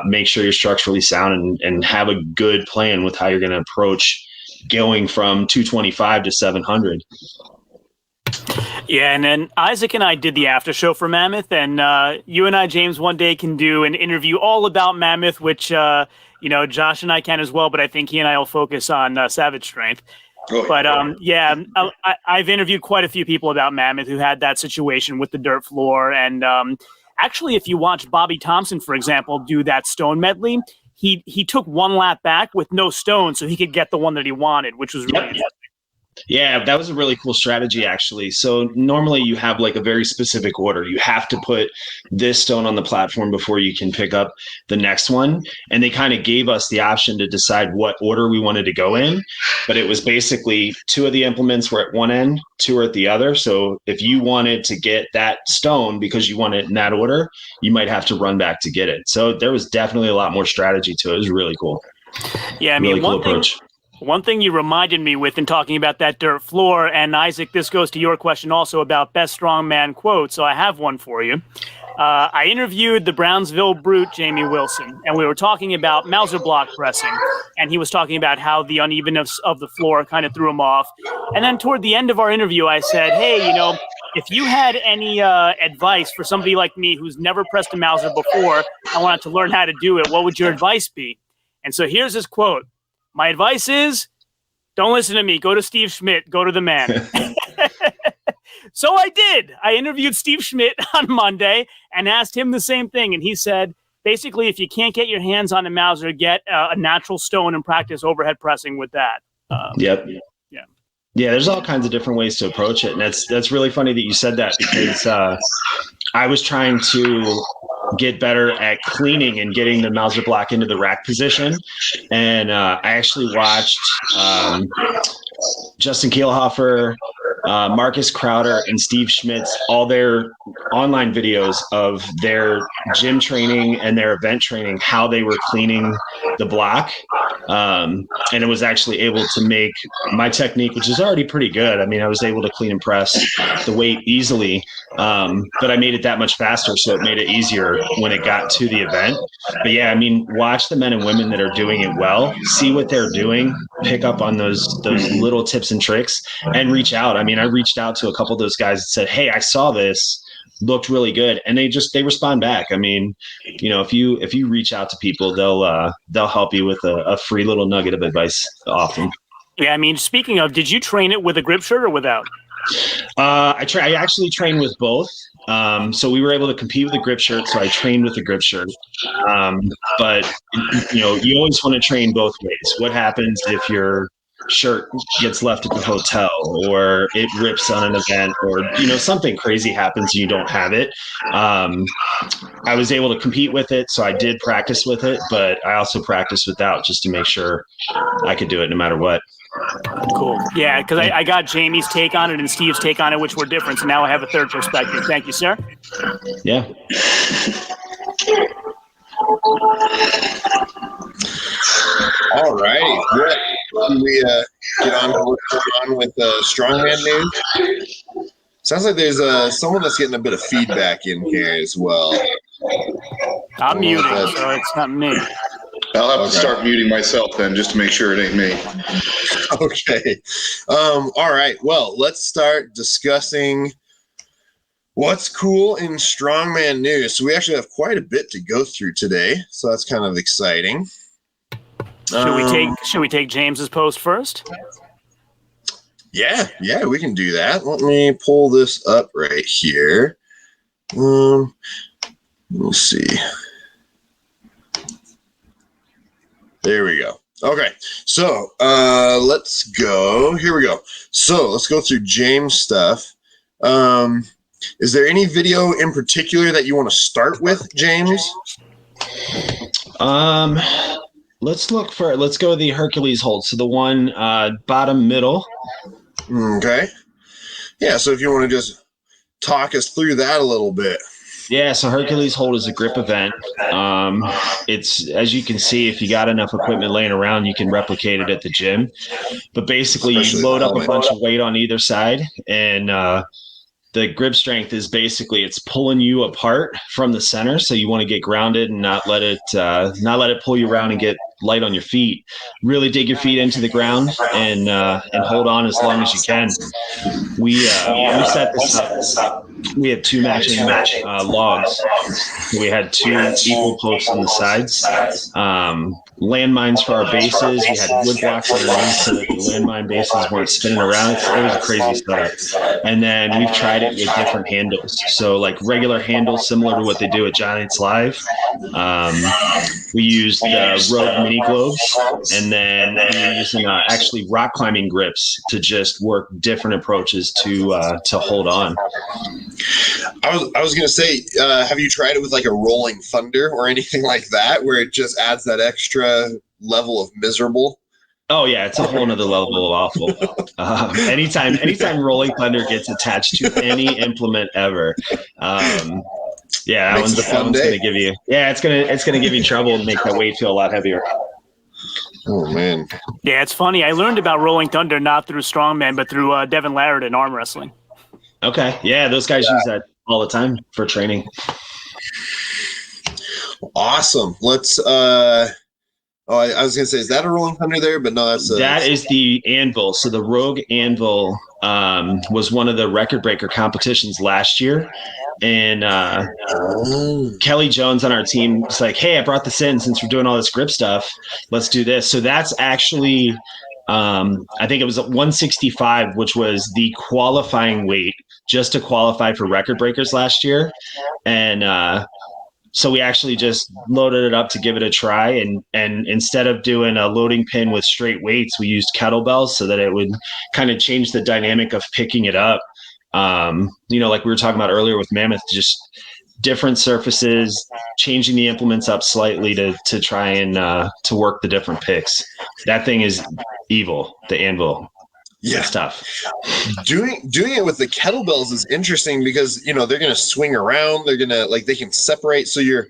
make sure you're structurally sound and have a good plan with how you're going to approach going from 225 to 700. Yeah, and then Isaac and I did the after show for Mammoth, and you and I, James, one day can do an interview all about Mammoth, which, Josh and I can as well, but I think he and I will focus on Savage Strength. But I've interviewed quite a few people about Mammoth who had that situation with the dirt floor. And actually, if you watch Bobby Thompson, for example, do that stone medley, he took one lap back with no stone so he could get the one that he wanted, which was really interesting. Yeah, that was a really cool strategy, actually. So normally you have like a very specific order. You have to put this stone on the platform before you can pick up the next one. And they kind of gave us the option to decide what order we wanted to go in. But it was basically 2 of the implements were at one end, 2 are at the other. So if you wanted to get that stone because you want it in that order, you might have to run back to get it. So there was definitely a lot more strategy to it. It was really cool. Yeah, I mean, really cool approach. One thing you reminded me with in talking about that dirt floor, and Isaac, this goes to your question also about best strongman quote, so I have one for you. I interviewed the Brownsville Brute, Jamie Wilson, and we were talking about Mauser block pressing, and he was talking about how the unevenness of the floor kind of threw him off. And then toward the end of our interview, I said, hey, you know, if you had any advice for somebody like me who's never pressed a Mauser before, I wanted to learn how to do it, what would your advice be? And so here's his quote. My advice is, don't listen to me. Go to Steve Schmidt. Go to the man. So I did. I interviewed Steve Schmidt on Monday and asked him the same thing. And he said, basically, if you can't get your hands on a Mauser, get a natural stone and practice overhead pressing with that. Yep. Yeah, there's all kinds of different ways to approach it. And that's really funny that you said that, because I was trying to get better at cleaning and getting the Mauser block into the rack position. And I actually watched Justin Kielhofer, Marcus Crowder, and Steve Schmitz, all their online videos of their gym training and their event training, how they were cleaning the block. And it was actually able to make my technique, which is already pretty good. I mean, I was able to clean and press the weight easily, but I made it that much faster, so it made it easier when it got to the event. But yeah, I mean, watch the men and women that are doing it well, see what they're doing, pick up on those little tips and tricks, and reach out. I mean, I reached out to a couple of those guys and said, hey, I saw this, looked really good, and they respond back. I mean, you know, if you reach out to people, they'll help you with a free little nugget of advice often. Yeah, I mean, speaking of, did you train it with a grip shirt or without? I actually trained with both. So we were able to compete with the grip shirt, so I trained with the grip shirt. But you know, you always want to train both ways. What happens if your shirt gets left at the hotel, or it rips on an event, or you know, something crazy happens and you don't have it? I was able to compete with it, so I did practice with it, but I also practiced without, just to make sure I could do it no matter what. Cool. Yeah, because I got Jamie's take on it and Steve's take on it, which were different. So now I have a third perspective. Thank you, sir. Yeah. All righty. Good. Can we get on to what's going on with Strongman news? Sounds like there's someone that's getting a bit of feedback in here as well. I'm muted, so it's not me. I'll have to start muting myself then, just to make sure it ain't me. Okay. All right. Well, let's start discussing what's cool in Strongman news. So we actually have quite a bit to go through today, so that's kind of exciting. Should we take James's post first? Yeah, we can do that. Let me pull this up right here. We'll see. There we go. Okay, so let's go. Here we go. So let's go through James' stuff. Is there any video in particular that you want to start with, James? Let's go with the Hercules Hold. So the one bottom middle. Okay. Yeah, so if you want to just talk us through that a little bit. Yeah, so Hercules Hold is a grip event. It's, as you can see, if you got enough equipment laying around, you can replicate it at the gym. But basically, you load up a bunch of weight on either side, and the grip strength is basically it's pulling you apart from the center. So you want to get grounded and not let it pull you around and get light on your feet. Really dig your feet into the ground and hold on as long as you can. We set this up. We had two matching logs. We had two equal posts on the sides. Landmines for our bases. We had wood blocks underneath so that the landmine bases weren't spinning around. It was a crazy setup. And then we've tried it with different handles. So like regular handles, similar to what they do at Giants Live. We used the Rogue mini globes, and then we were using actually rock climbing grips to just work different approaches to hold on. I was gonna say, have you tried it with like a rolling thunder or anything like that, where it just adds that extra level of miserable? Oh yeah, it's a whole nother level of awful. Anytime rolling thunder gets attached to any implement ever, yeah, that one's gonna give you. Yeah, it's gonna give you trouble and make that weight feel a lot heavier. Oh man. Yeah, it's funny. I learned about Rolling Thunder not through Strongman, but through Devin Larrett in arm wrestling. Okay. Yeah, those guys use that all the time for training. Awesome. Let's I was gonna say, is that a Rolling Thunder there? But no, that is the Anvil. So the Rogue Anvil was one of the record breaker competitions last year. And Kelly Jones on our team was like, hey, I brought this in since we're doing all this grip stuff. Let's do this. So that's actually, I think it was 165, which was the qualifying weight just to qualify for record breakers last year. And so we actually just loaded it up to give it a try. And instead of doing a loading pin with straight weights, we used kettlebells so that it would kind of change the dynamic of picking it up. Like we were talking about earlier with Mammoth, just different surfaces, changing the implements up slightly to try and to work the different picks. That thing is evil, the Anvil. Yeah, it's tough. Doing it with the kettlebells is interesting because they're gonna swing around. They're gonna they can separate. So your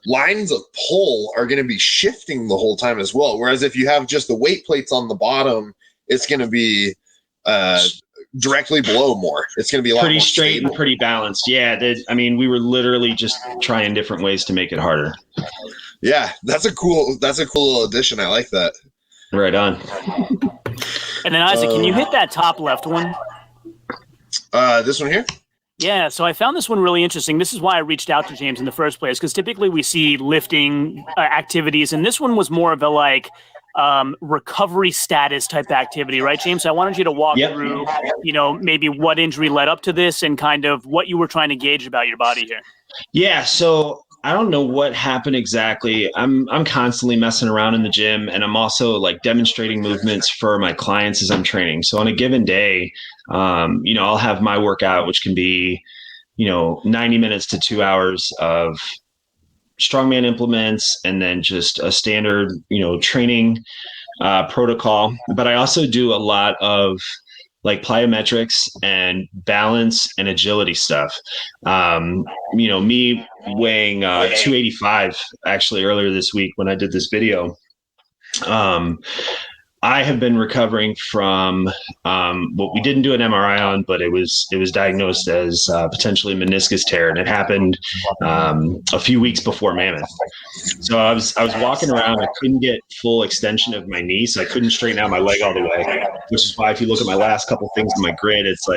lines of pull are gonna be shifting the whole time as well. Whereas if you have just the weight plates on the bottom, it's gonna be directly below more. It's gonna be a lot pretty more straight stable. and pretty balanced. Yeah, we were literally just trying different ways to make it harder. Yeah, that's a cool little addition. I like that. Right on. And then Isaac, can you hit that top left one? This one here? Yeah, so I found this one really interesting. This is why I reached out to James in the first place, because typically we see lifting activities, and this one was more of a recovery status type activity, right, James? So I wanted you to walk through, maybe what injury led up to this and kind of what you were trying to gauge about your body here. Yeah, so I don't know what happened exactly. I'm constantly messing around in the gym, and I'm also demonstrating movements for my clients as I'm training. So on a given day, I'll have my workout, which can be, 90 minutes to 2 hours of strongman implements, and then just a standard, training protocol. But I also do a lot of plyometrics and balance and agility stuff. Me weighing 285 actually earlier this week when I did this video. I have been recovering from what we didn't do an MRI on, but it was diagnosed as potentially meniscus tear, and it happened a few weeks before Mammoth. So I was walking around. I couldn't get full extension of my knee, so I couldn't straighten out my leg all the way. Which is why if you look at my last couple things in my grid, it's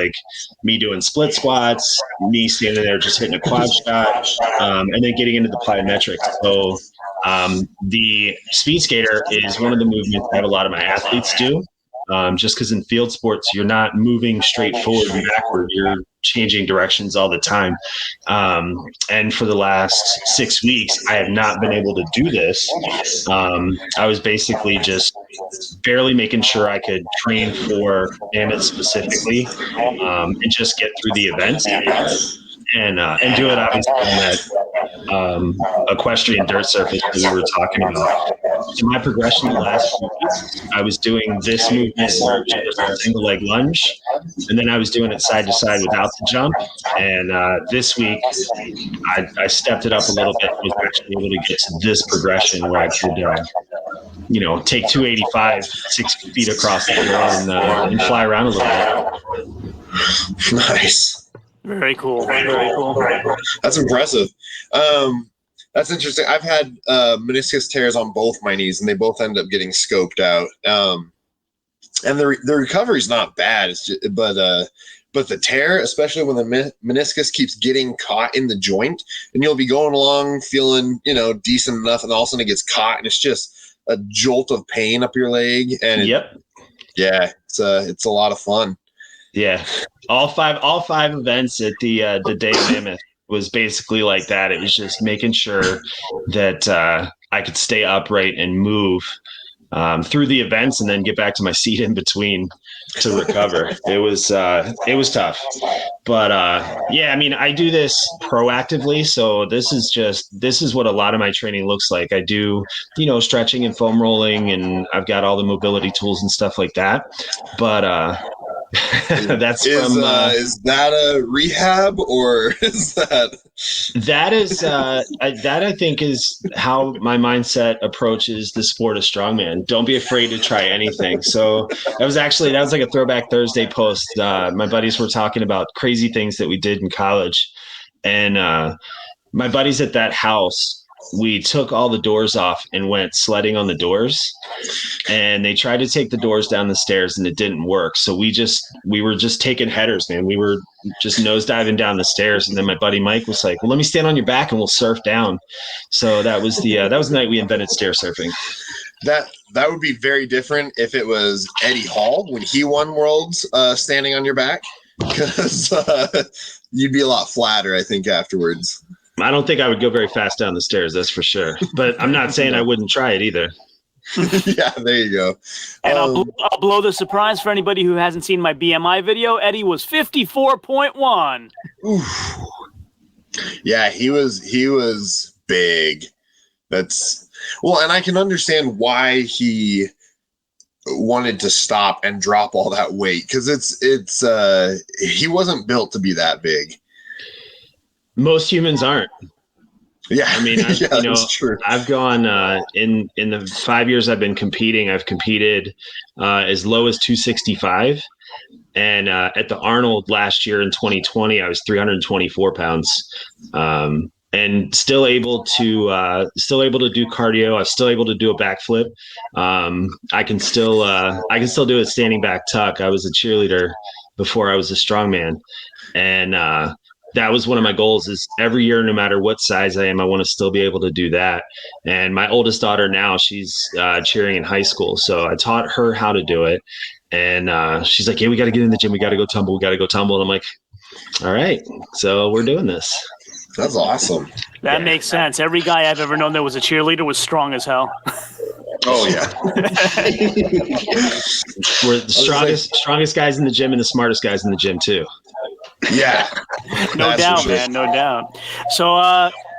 me doing split squats, me standing there just hitting a quad shot, and then getting into the plyometrics. So the speed skater is one of the movements I have a lot of my athletes do, just because in field sports, you're not moving straight forward and backward. You're changing directions all the time. And for the last 6 weeks, I have not been able to do this. I was basically just barely making sure I could train for Mammoth specifically, and just get through the events and do it obviously on that equestrian dirt surface that we were talking about. In my progression the last few weeks, I was doing this movement, single leg lunge, and then I was doing it side to side without the jump. And this week, I stepped it up a little bit. Was actually able to get to this progression where I could, take 285 6 feet across the floor and fly around a little bit. Nice. Very cool. Very cool. That's impressive. That's interesting. I've had meniscus tears on both my knees, and they both end up getting scoped out. And the recovery's not bad. It's just, but the tear, especially when the meniscus keeps getting caught in the joint, and you'll be going along feeling decent enough, and all of a sudden it gets caught, and it's just a jolt of pain up your leg. And it's a lot of fun. Yeah, all five events at the day of Mammoth was basically like that. It was just making sure that I could stay upright and move through the events, and then get back to my seat in between to recover. It was tough, but I do this proactively. So this is what a lot of my training looks like. I do stretching and foam rolling, and I've got all the mobility tools and stuff like that. But That's is that a rehab or is that? That I think is how my mindset approaches the sport of strongman. Don't be afraid to try anything. So that was like a Throwback Thursday post. My buddies were talking about crazy things that we did in college, and my buddies at that house, we took all the doors off and went sledding on the doors, and they tried to take the doors down the stairs and it didn't work. So we were just taking headers, man. We were just nosediving down the stairs. And then my buddy Mike was like, well, let me stand on your back and we'll surf down. So that was the night we invented stair surfing. That would be very different if it was Eddie Hall when he won Worlds standing on your back, because you'd be a lot flatter, I think, afterwards. I don't think I would go very fast down the stairs, that's for sure. But I'm not saying I wouldn't try it either. Yeah, there you go. And I'll blow the surprise for anybody who hasn't seen my BMI video. Eddie was 54.1. Oof. Yeah, he was big. That's well, and I can understand why he wanted to stop and drop all that weight, because he wasn't built to be that big. Most humans aren't. Yeah, I mean, that's true. I've gone in the 5 years I've been competing. I've competed as low as 265, and at the Arnold last year in 2020, I was 324 pounds, and still able to do cardio. I'm still able to do a backflip. I can still do a standing back tuck. I was a cheerleader before I was a strongman, and that was one of my goals, is every year, no matter what size I am, I want to still be able to do that. And my oldest daughter now, she's cheering in high school. So I taught her how to do it. And she's like, yeah, we got to get in the gym. We got to go tumble. And I'm like, all right, so we're doing this. That's awesome. That makes sense. Every guy I've ever known that was a cheerleader was strong as hell. Oh, yeah. We're the strongest guys in the gym and the smartest guys in the gym, too. Yeah. No doubt, man. No doubt. So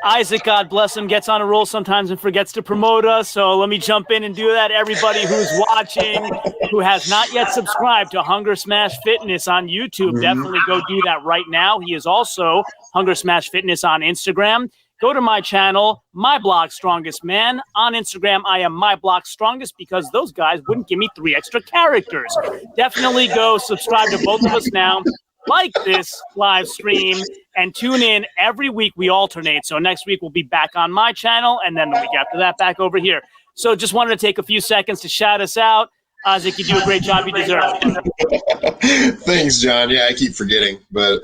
Isaac, God bless him, gets on a roll sometimes and forgets to promote us. So let me jump in and do that. Everybody who's watching, who has not yet subscribed to Hunger Smash Fitness on YouTube, definitely go do that right now. He is also Hunger Smash Fitness on Instagram. Go to my channel, My Blog Strongest Man. On Instagram, I am My Blog Strongest, because those guys wouldn't give me 3 extra characters. Definitely go subscribe to both of us now. Like this live stream and tune in every week. We alternate. So next week we'll be back on my channel, and then the week after that back over here. So just wanted to take a few seconds to shout us out. Isaac, you do a great job. You deserve it. Thanks, John. Yeah, I keep forgetting, but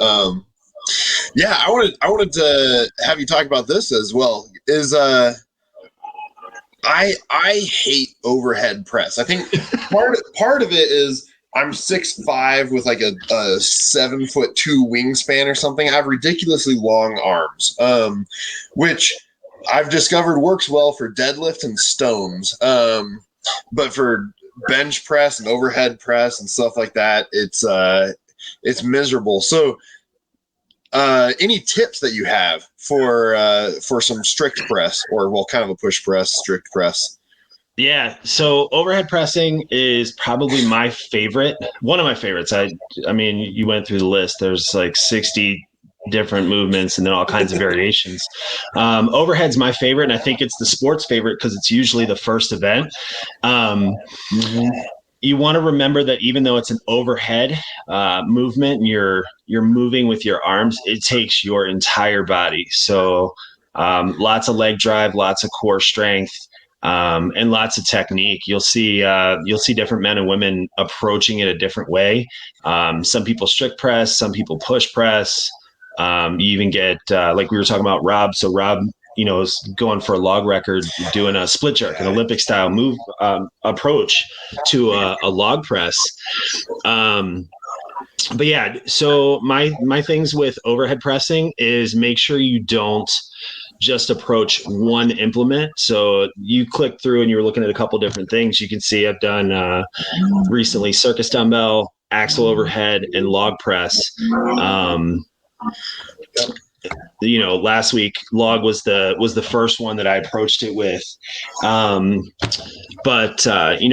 yeah, I wanted to have you talk about this as well. Is I hate overhead press. I think part of it is I'm 6'5" with like a 7'2" wingspan or something. I have ridiculously long arms, which I've discovered works well for deadlift and stones. But for bench press and overhead press and stuff like that, it's miserable. So any tips that you have for some strict press, or kind of a push press, strict press? Yeah, so overhead pressing is probably my favorite, one of my favorites. I mean, you went through the list. There's like 60 different movements and then all kinds of variations. Overhead's my favorite, and I think it's the sport's favorite because it's usually the first event. You want to remember that even though it's an overhead movement and you're moving with your arms, it takes your entire body. So lots of leg drive, lots of core strength. And lots of technique. You'll see different men and women approaching it a different way. Some people strict press, some people push press. You even get like we were talking about Rob. So Rob, is going for a log record, doing a split jerk, an Olympic style move approach to a log press. But yeah, so my things with overhead pressing is make sure you don't just approach one implement. So you click through and you're looking at a couple different things. You can see I've done recently circus dumbbell, axle overhead, and log press. last week log was the first one that I approached it with. But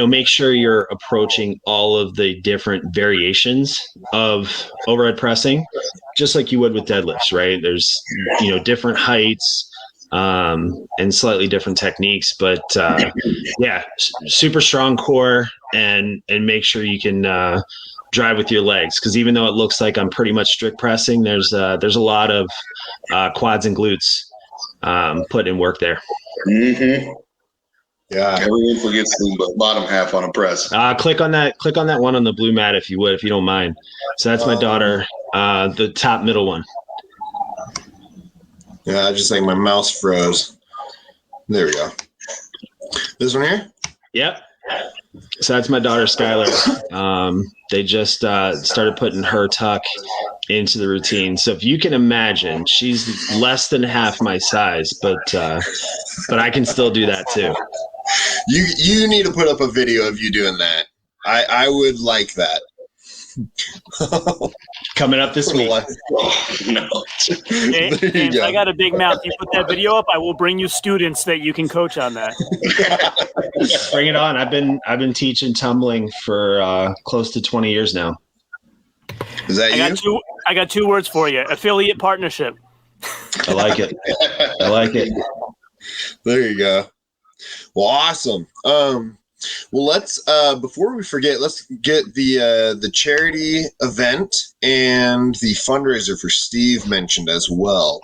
make sure you're approaching all of the different variations of overhead pressing, just like you would with deadlifts, right? There's, different heights, and slightly different techniques, but super strong core, and make sure you can drive with your legs, because even though it looks like I'm pretty much strict pressing, there's a lot of quads and glutes put in work there. Mm-hmm. Yeah, everyone forgets the bottom half on a press. Click on that one on the blue mat if you would, if you don't mind. So that's my daughter, the top middle one. Yeah, just like my mouse froze. There we go. This one here? Yep. So that's my daughter, Skylar. They just started putting her tuck into the routine. So if you can imagine, she's less than half my size, but I can still do that too. You need to put up a video of you doing that. I would like that. Coming up this week. No. James, I got a big mouth. You put that video up, I will bring you students that you can coach on that. Bring it on. I've been teaching tumbling for close to 20 years now. Is that you? I got 2 words for you. Affiliate partnership. I like it. There you go. Well, awesome. Well, let's before we forget, let's get the charity event and the fundraiser for Steve mentioned as well.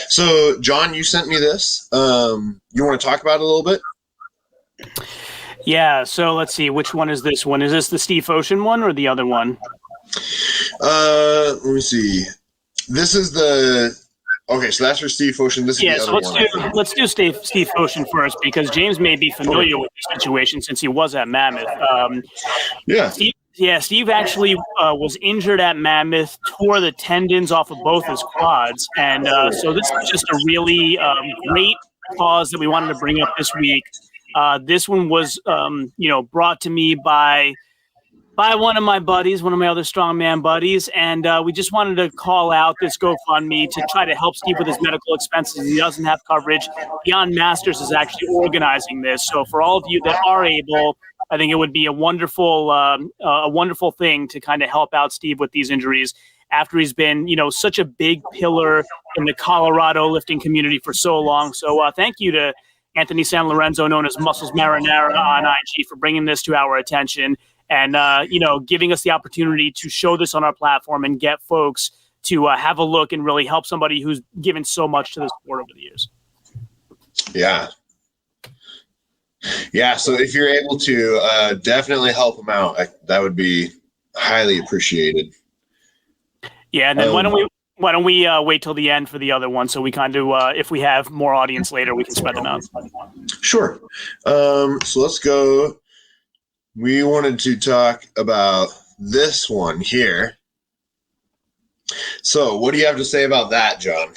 So, John, you sent me this. You want to talk about it a little bit? Yeah. So let's see. Which one is this one? Is this the Steve Ocean one or the other one? Let me see. This is the. Okay, so that's for Steve Ocean. This is the other one. Let's do Steve Ocean first, because James may be familiar with the situation since he was at Mammoth. Steve actually was injured at Mammoth, tore the tendons off of both his quads, and so this is just a really great cause that we wanted to bring up this week. This one was, brought to me by one of my buddies, one of my other strongman buddies, and we just wanted to call out this GoFundMe to try to help Steve with his medical expenses. He doesn't have coverage. Beyond Masters is actually organizing this, so for all of you that are able, I think it would be a wonderful thing to kind of help out Steve with these injuries after he's been, such a big pillar in the Colorado lifting community for so long. So thank you to Anthony San Lorenzo, known as Muscles Marinara on IG, for bringing this to our attention. And, giving us the opportunity to show this on our platform and get folks to have a look and really help somebody who's given so much to the sport over the years. Yeah. Yeah. So if you're able to definitely help them out, that would be highly appreciated. Yeah. And then why don't we wait till the end for the other one, so we kind of, if we have more audience later, we can spread them out. Sure. So let's go. We wanted to talk about this one here. So what do you have to say about that, John?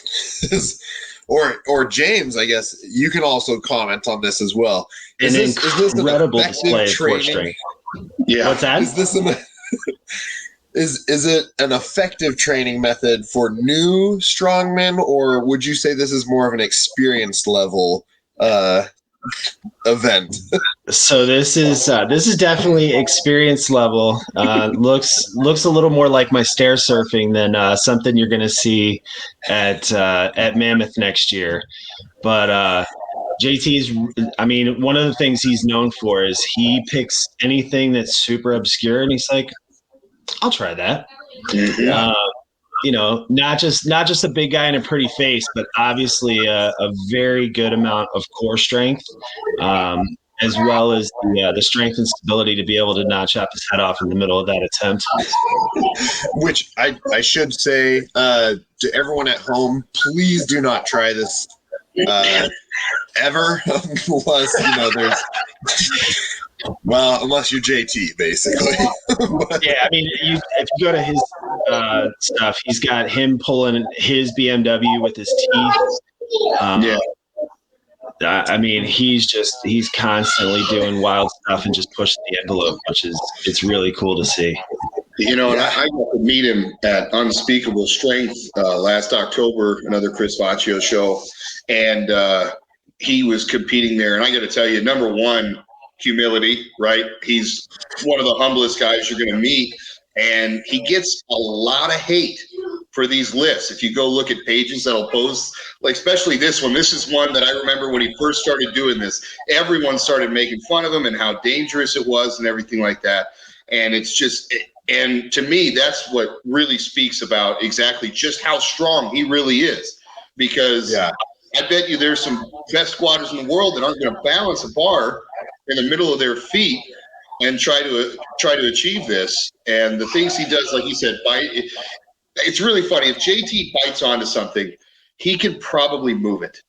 or James, I guess you can also comment on this as well. Is this incredible display of core strength. Yeah. What's that? Is this is it an effective training method for new strongmen, or would you say this is more of an experienced level event? So this is definitely experience level. Looks a little more like my stair surfing than something you're going to see at Mammoth next year. But JT's, one of the things he's known for is he picks anything that's super obscure and he's like, I'll try that. Yeah. Not just a big guy and a pretty face, but obviously a very good amount of core strength, as well as the strength and stability to be able to not chop his head off in the middle of that attempt. Which I should say to everyone at home, please do not try this ever, unless there's. Well, unless you're JT, basically. Yeah, if you go to his stuff, he's got him pulling his BMW with his teeth. He's constantly doing wild stuff and just pushing the envelope, it's really cool to see. And I got to meet him at Unspeakable Strength last October, another Chris Vaccio show, and he was competing there. And I got to tell you, number one, humility, right? He's one of the humblest guys you're going to meet, and he gets a lot of hate for these lifts. If you go look at pages that'll post, like especially this one, this is one that I remember when he first started doing this, everyone started making fun of him and how dangerous it was and everything like that. And it's just, and to me, that's what really speaks about exactly just how strong he really is. Because I bet you there's some best squatters in the world that aren't going to balance a bar in the middle of their feet and try to achieve this. And the things he does, like he said, it's really funny. If JT bites onto something, he can probably move it.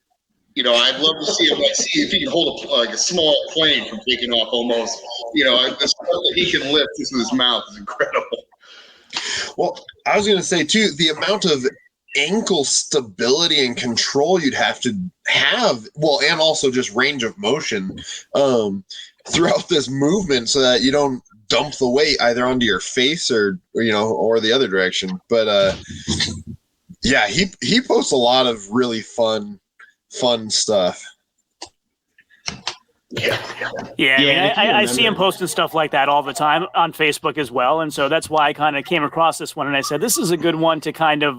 I'd love to see him see if he can hold a small plane from taking off almost. The stuff that he can lift just with his mouth is incredible. Well, I was going to say too, the amount of ankle stability and control you'd have to have, well, and also just range of motion throughout this movement, so that you don't dump the weight either onto your face or the other direction. But he posts a lot of really fun stuff. I see him posting stuff like that all the time on Facebook as well, and so that's why I kind of came across this one, and I said this is a good one to kind of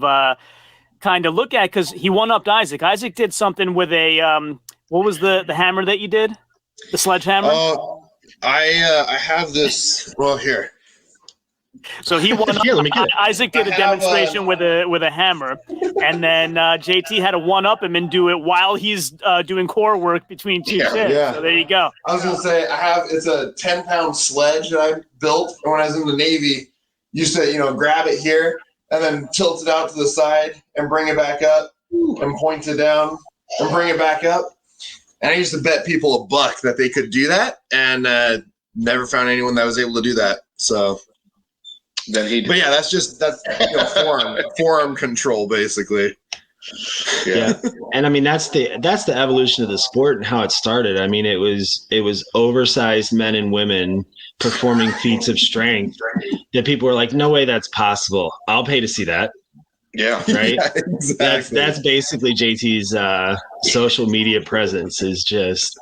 look at, because he one-upped Isaac. Isaac did something with a what was the hammer that you did? The sledgehammer? I have this. Well, here. So he won. Isaac did a demonstration with a hammer, and then JT had to one up him and do it while he's doing core work between two chairs. Yeah. So there you go. I was gonna say it's a 10-pound sledge that I built when I was in the Navy. Used to grab it here and then tilt it out to the side and bring it back up and point it down and bring it back up. And I used to bet people $1 that they could do that, and never found anyone that was able to do that. So. Then he did. But yeah, that's forearm control basically. Yeah. And I mean that's the evolution of the sport and how it started. I mean, it was oversized men and women performing feats of strength that people were like, no way that's possible. I'll pay to see that. Yeah. Right. Yeah, exactly. That's basically JT's social media presence is just,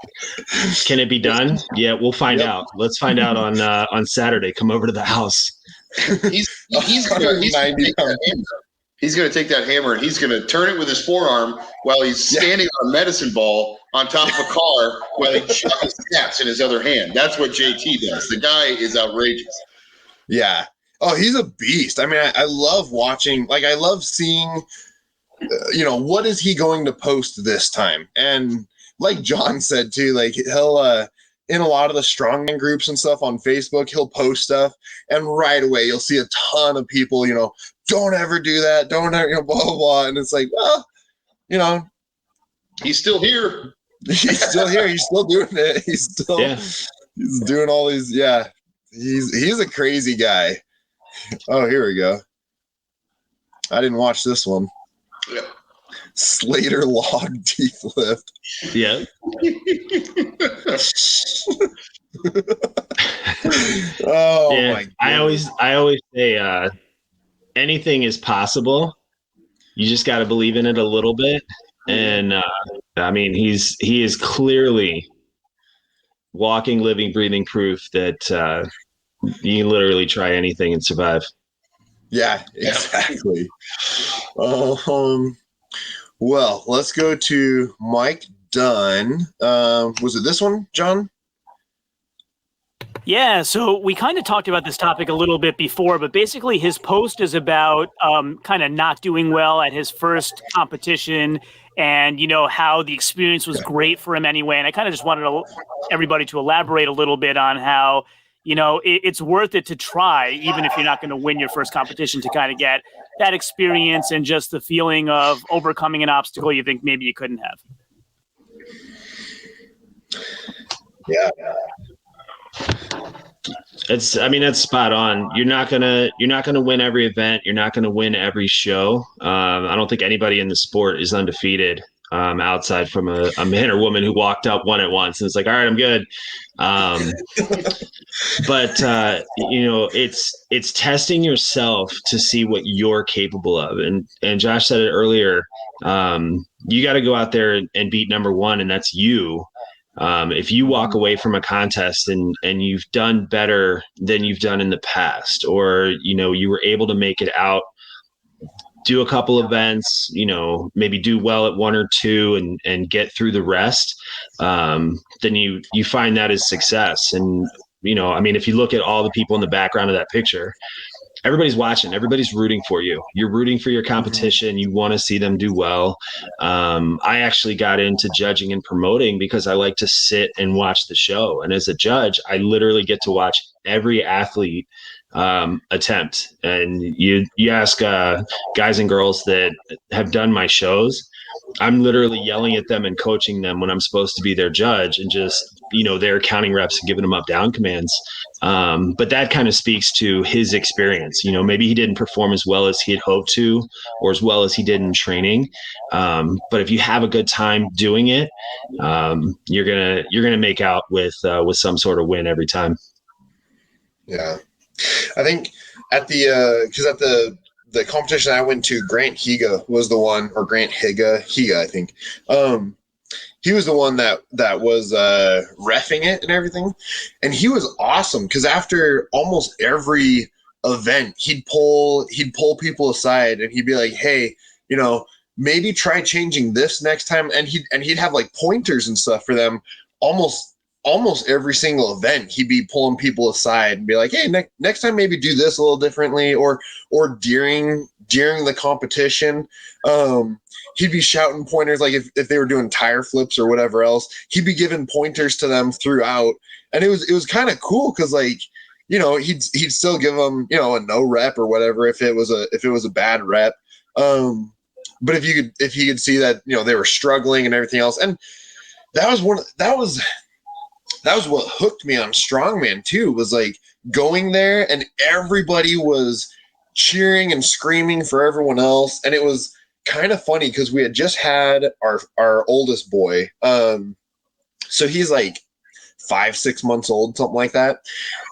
can it be done? Yeah, we'll find out. Let's find out on Saturday. Come over to the house. He's going to take that hammer and he's going to turn it with his forearm while he's standing on a medicine ball on top of a car while he shoves his snaps in his other hand. That's what JT does. The guy is outrageous. Yeah. Oh, he's a beast. I mean, I love watching. Like, I love seeing. What is he going to post this time? And like John said too, like he'll. In a lot of the strongman groups and stuff on Facebook, he'll post stuff, and right away you'll see a ton of people, don't ever do that, don't ever, blah, blah, blah. And it's like, well, he's still here. He's still here. He's still doing it. He's doing all these. Yeah. He's a crazy guy. Oh, here we go. I didn't watch this one. Yeah. Slater log teeth lift. Yeah. My God. I always say anything is possible. You just got to believe in it a little bit. And I mean, he is clearly walking, living, breathing proof that you can literally try anything and survive. Yeah, exactly. Well, let's go to Mike Dunn. Was it this one, John? Yeah, so we kind of talked about this topic a little bit before, but basically his post is about kind of not doing well at his first competition and, how the experience was great for him anyway. And I kind of just wanted everybody to elaborate a little bit on how, it's worth it to try, even if you're not going to win your first competition, to kind of get that experience and just the feeling of overcoming an obstacle you think maybe you couldn't have. Yeah. That's spot on. You're not gonna win every event. You're not gonna win every show. I don't think anybody in the sport is undefeated. outside from a man or woman who walked up one at once and was like, all right, I'm good. But it's testing yourself to see what you're capable of. And Josh said it earlier. You got to go out there and beat number one, and that's you. If you walk away from a contest and you've done better than you've done in the past, or, you were able to make it out, do a couple events, maybe do well at one or two and get through the rest, then you find that as success. And, if you look at all the people in the background of that picture, everybody's watching, everybody's rooting for you. You're rooting for your competition. You want to see them do well. I actually got into judging and promoting because I like to sit and watch the show. And as a judge, I literally get to watch every athlete attempt. And you ask guys and girls that have done my shows, I'm literally yelling at them and coaching them when I'm supposed to be their judge and just, they're counting reps and giving them up down commands. But that kind of speaks to his experience. Maybe he didn't perform as well as he had hoped to, or as well as he did in training. But if you have a good time doing it, you're gonna make out with some sort of win every time. Yeah, I think at the competition I went to, Grant Higa was the one, or Grant Higa, I think. He was the one that was reffing it and everything, and he was awesome because after almost every event, he'd pull people aside and he'd be like, "Hey, maybe try changing this next time," and he'd have like pointers and stuff for them. Almost every single event, he'd be pulling people aside and be like, "Hey, next time maybe do this a little differently," or during the competition. He'd be shouting pointers, like if they were doing tire flips or whatever else, he'd be giving pointers to them throughout. And it was kind of cool because, like, he'd still give them, a no rep or whatever if it was a bad rep. But if he could see that, they were struggling and everything else. And that was what hooked me on Strongman too, was like going there and everybody was cheering and screaming for everyone else. And it was kind of funny because we had just had our oldest boy. So he's like 5-6 months old, something like that.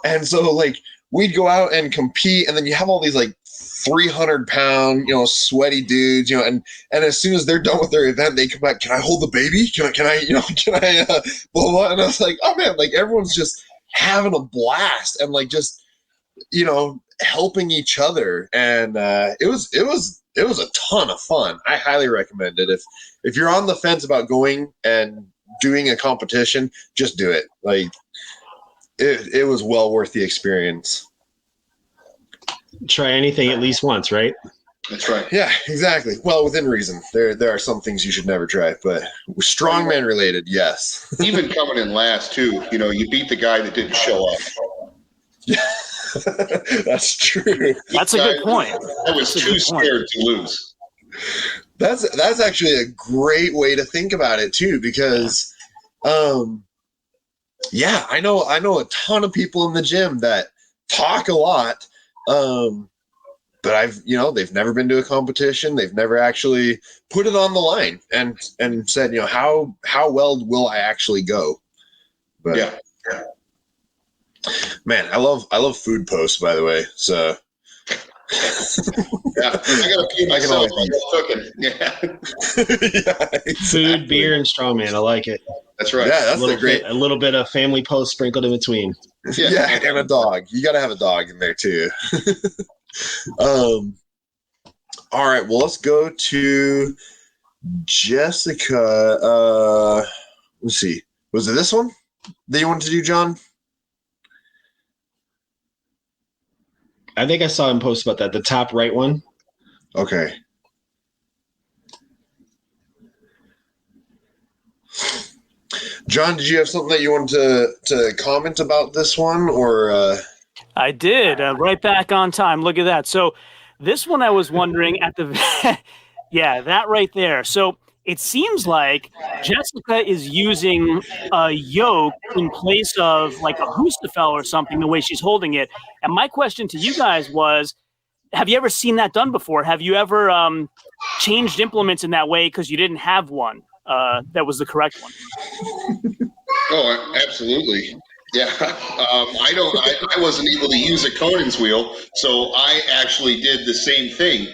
And so like we'd go out and compete, and then you have all these like 300-pound, sweaty dudes, and as soon as they're done with their event, they come back, "Can I hold the baby? Can I blah, blah." And I was like, oh man, like everyone's just having a blast and like just, helping each other. And it was a ton of fun. I highly recommend it. If you're on the fence about going and doing a competition, just do it. Like it was well worth the experience. Try anything at least once, right? That's right. Yeah, exactly. Well, within reason. There are some things you should never try, but strongman related, yes. Even coming in last too, you beat the guy that didn't show up. Yeah. That's true. That's a good point. I was too scared to lose. That's actually a great way to think about it too, because I know a ton of people in the gym that talk a lot, but they've never been to a competition. They've never actually put it on the line and said, how well will I actually go? But yeah. Man, I love food posts, by the way. So yeah, I got a few myself. Cooking. Yeah. Yeah, exactly. Food, beer, and strongman. I like it. That's right. Yeah, that's a little bit of family post sprinkled in between. Yeah, and a dog. You got to have a dog in there too. All right, well, let's go to Jessica. Let's see. Was it this one that you wanted to do, John? I think I saw him post about that. The top right one. Okay. John, did you have something that you wanted to comment about this one, or? I did. Right back on time. Look at that. So this one I was wondering at the yeah, that right there. So it seems like Jessica is using a yoke in place of like a Hustafel or something, the way she's holding it. And my question to you guys was, have you ever seen that done before? Have you ever changed implements in that way because you didn't have one that was the correct one? Oh, absolutely. Yeah. I wasn't able to use a Conan's wheel, so I actually did the same thing.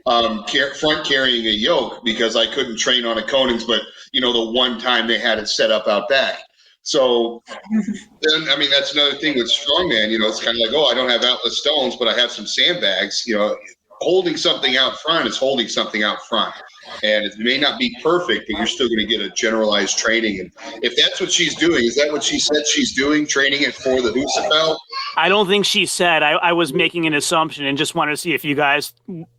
Front carrying a yoke because I couldn't train on a Conan's, but the one time they had it set up out back. So then, I mean, that's another thing with Strongman, it's kind of like, oh, I don't have outlet stones, but I have some sandbags. Holding something out front is holding something out front. And it may not be perfect, but you're still going to get a generalized training. And if that's what she's doing, is that what she said she's doing, training it for the Husafel? I don't think she said. I was making an assumption and just wanted to see if you guys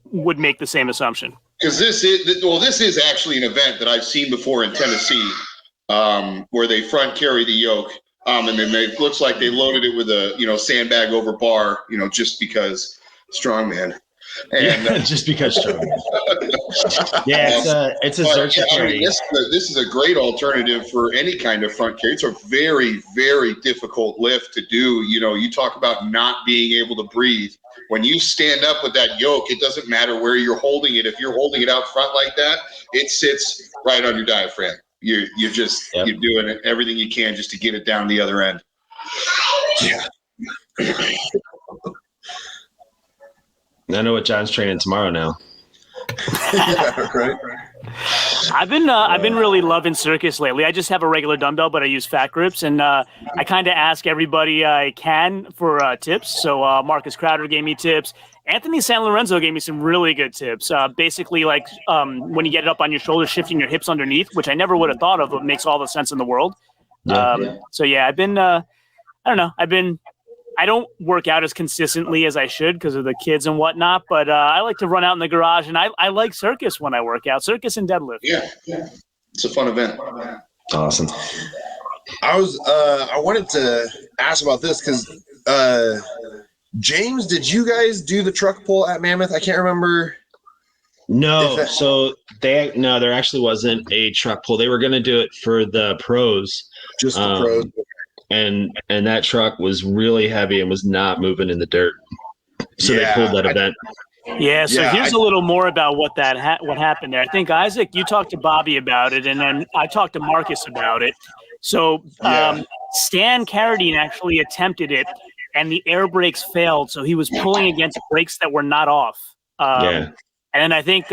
would make the same assumption. Because this is actually an event that I've seen before in Tennessee, where they front carry the yoke, and then it looks like they loaded it with a sandbag over bar, just because Strongman. And just because Strongman. Yeah, it's a search carry. This is a great alternative for any kind of front carry. It's a very, very difficult lift to do. You talk about not being able to breathe. When you stand up with that yoke, it doesn't matter where you're holding it. If you're holding it out front like that, it sits right on your diaphragm. You're doing everything you can just to get it down the other end. Yeah. I know what John's training tomorrow now. Yeah, right. I've been really loving Circus lately. I just have a regular dumbbell, but I use fat grips, and I kind of ask everybody I can for tips. So Marcus Crowder gave me tips. Anthony San Lorenzo gave me some really good tips. Basically, like when you get it up on your shoulders, shifting your hips underneath, which I never would have thought of, but makes all the sense in the world. So yeah, I've been I don't know. I don't work out as consistently as I should because of the kids and whatnot, but I like to run out in the garage, and I like Circus when I work out. Circus and deadlift. Yeah. It's a fun event. Awesome. I wanted to ask about this because James, did you guys do the truck pull at Mammoth? I can't remember. No, there actually wasn't a truck pull. They were going to do it for the pros. Just the pros. And that truck was really heavy and was not moving in the dirt. So they pulled that event. Yeah, so here's a little more about what happened there. I think, Isaac, you talked to Bobby about it, and then I talked to Marcus about it. So Stan Carradine actually attempted it, and the air brakes failed, so he was pulling against brakes that were not off. And then I think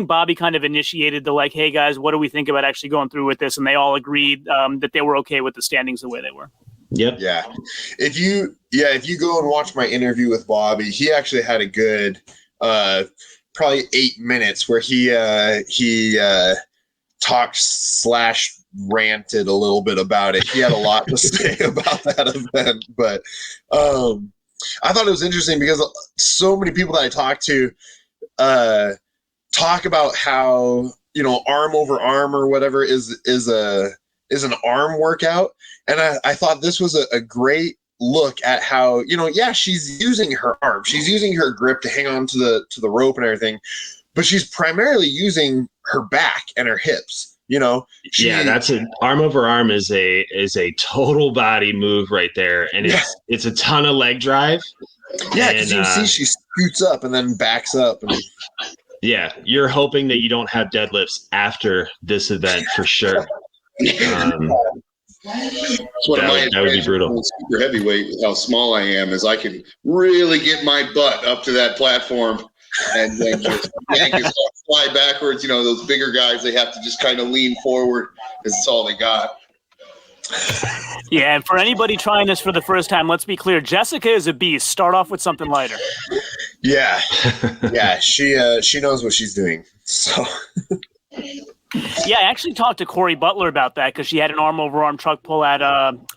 Bobby kind of initiated the like, hey guys, what do we think about actually going through with this? And they all agreed that they were okay with the standings the way they were. Yep. Yeah. If you go and watch my interview with Bobby, he actually had a good probably 8 minutes where he talked / ranted a little bit about it. He had a lot to say about that event, but I thought it was interesting because so many people that I talked to talk about how arm over arm or whatever is an arm workout, and I thought this was a great look at how she's using her arm, she's using her grip to hang on to the rope and everything, but she's primarily using her back and her hips. That's an arm over arm is a total body move right there, and it's a ton of leg drive. Yeah, because you see she scoots up and then backs up. Yeah, you're hoping that you don't have deadlifts after this event for sure. That would be brutal. Super heavyweight, with how small I am, is I can really get my butt up to that platform and then just fly backwards. Those bigger guys, they have to just kind of lean forward because it's all they got. Yeah, and for anybody trying this for the first time, let's be clear. Jessica is a beast. Start off with something lighter. Yeah. Yeah, she knows what she's doing. So yeah, I actually talked to Corey Butler about that because she had an arm over arm truck pull at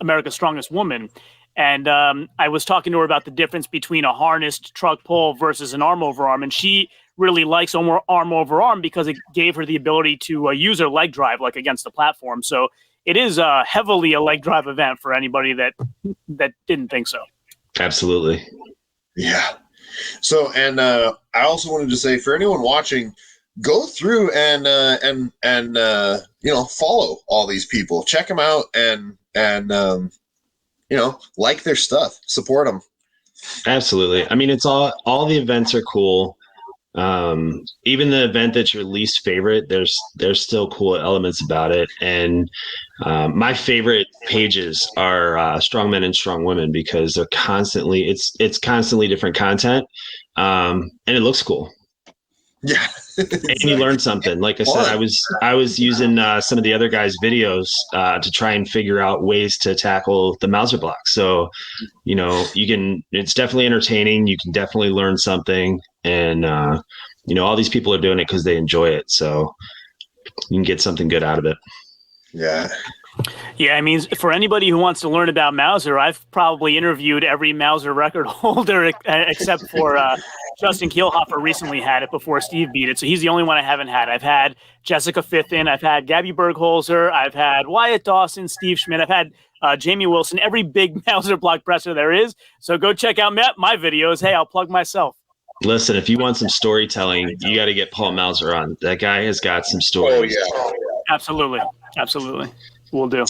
America's Strongest Woman. And I was talking to her about the difference between a harnessed truck pull versus an arm over arm. And she really likes arm over arm because it gave her the ability to use her leg drive like against the platform. So it is heavily a leg drive event for anybody that didn't think so. Absolutely. Yeah. So, and I also wanted to say for anyone watching, go through and follow all these people, check them out and like their stuff, support them. Absolutely. I mean, it's all the events are cool. Even the event that's your least favorite, there's still cool elements about it. And my favorite pages are strong men and strong women, because they're constantly it's constantly different content, and it looks cool. Yeah. And you learn something. Like I said, I was using some of the other guys' videos to try and figure out ways to tackle the Mauser block. So, it's definitely entertaining. You can definitely learn something, and all these people are doing it because they enjoy it. So you can get something good out of it. Yeah. Yeah, I mean, for anybody who wants to learn about Mauser, I've probably interviewed every Mauser record holder except for Justin Kielhofer recently had it before Steve beat it. So he's the only one I haven't had. I've had Jessica Fithin, I've had Gabby Bergholzer, I've had Wyatt Dawson, Steve Schmidt, I've had Jamie Wilson, every big Mauser block presser there is. So go check out my videos. Hey, I'll plug myself. Listen, if you want some storytelling, you got to get Paul Mauser on. That guy has got some stories. Oh, yeah. Absolutely. Will do.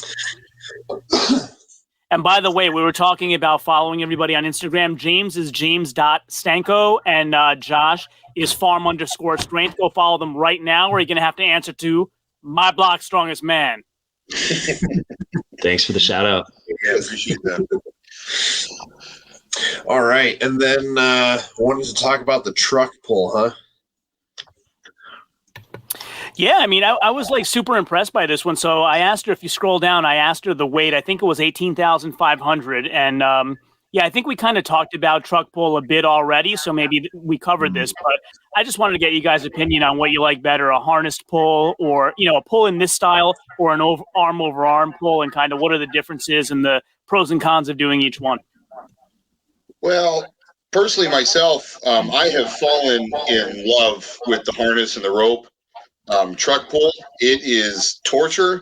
And by the way, we were talking about following everybody on Instagram. James is james.stanko, and Josh is farm_strength. Go follow them right now, or you're going to have to answer to my block strongest man. Thanks for the shout out. Yeah, appreciate that. All right. And then wanted to talk about the truck pull, huh? Yeah, I mean, I was like super impressed by this one. So I asked her, if you scroll down, I asked her the weight. I think it was 18,500. And I think we kind of talked about truck pull a bit already. So maybe we covered this, but I just wanted to get you guys' opinion on what you like better, a harnessed pull or, a pull in this style, or an arm over arm pull, and kind of what are the differences and the pros and cons of doing each one. Well, personally myself, I have fallen in love with the harness and the rope. Truck pull, it is torture,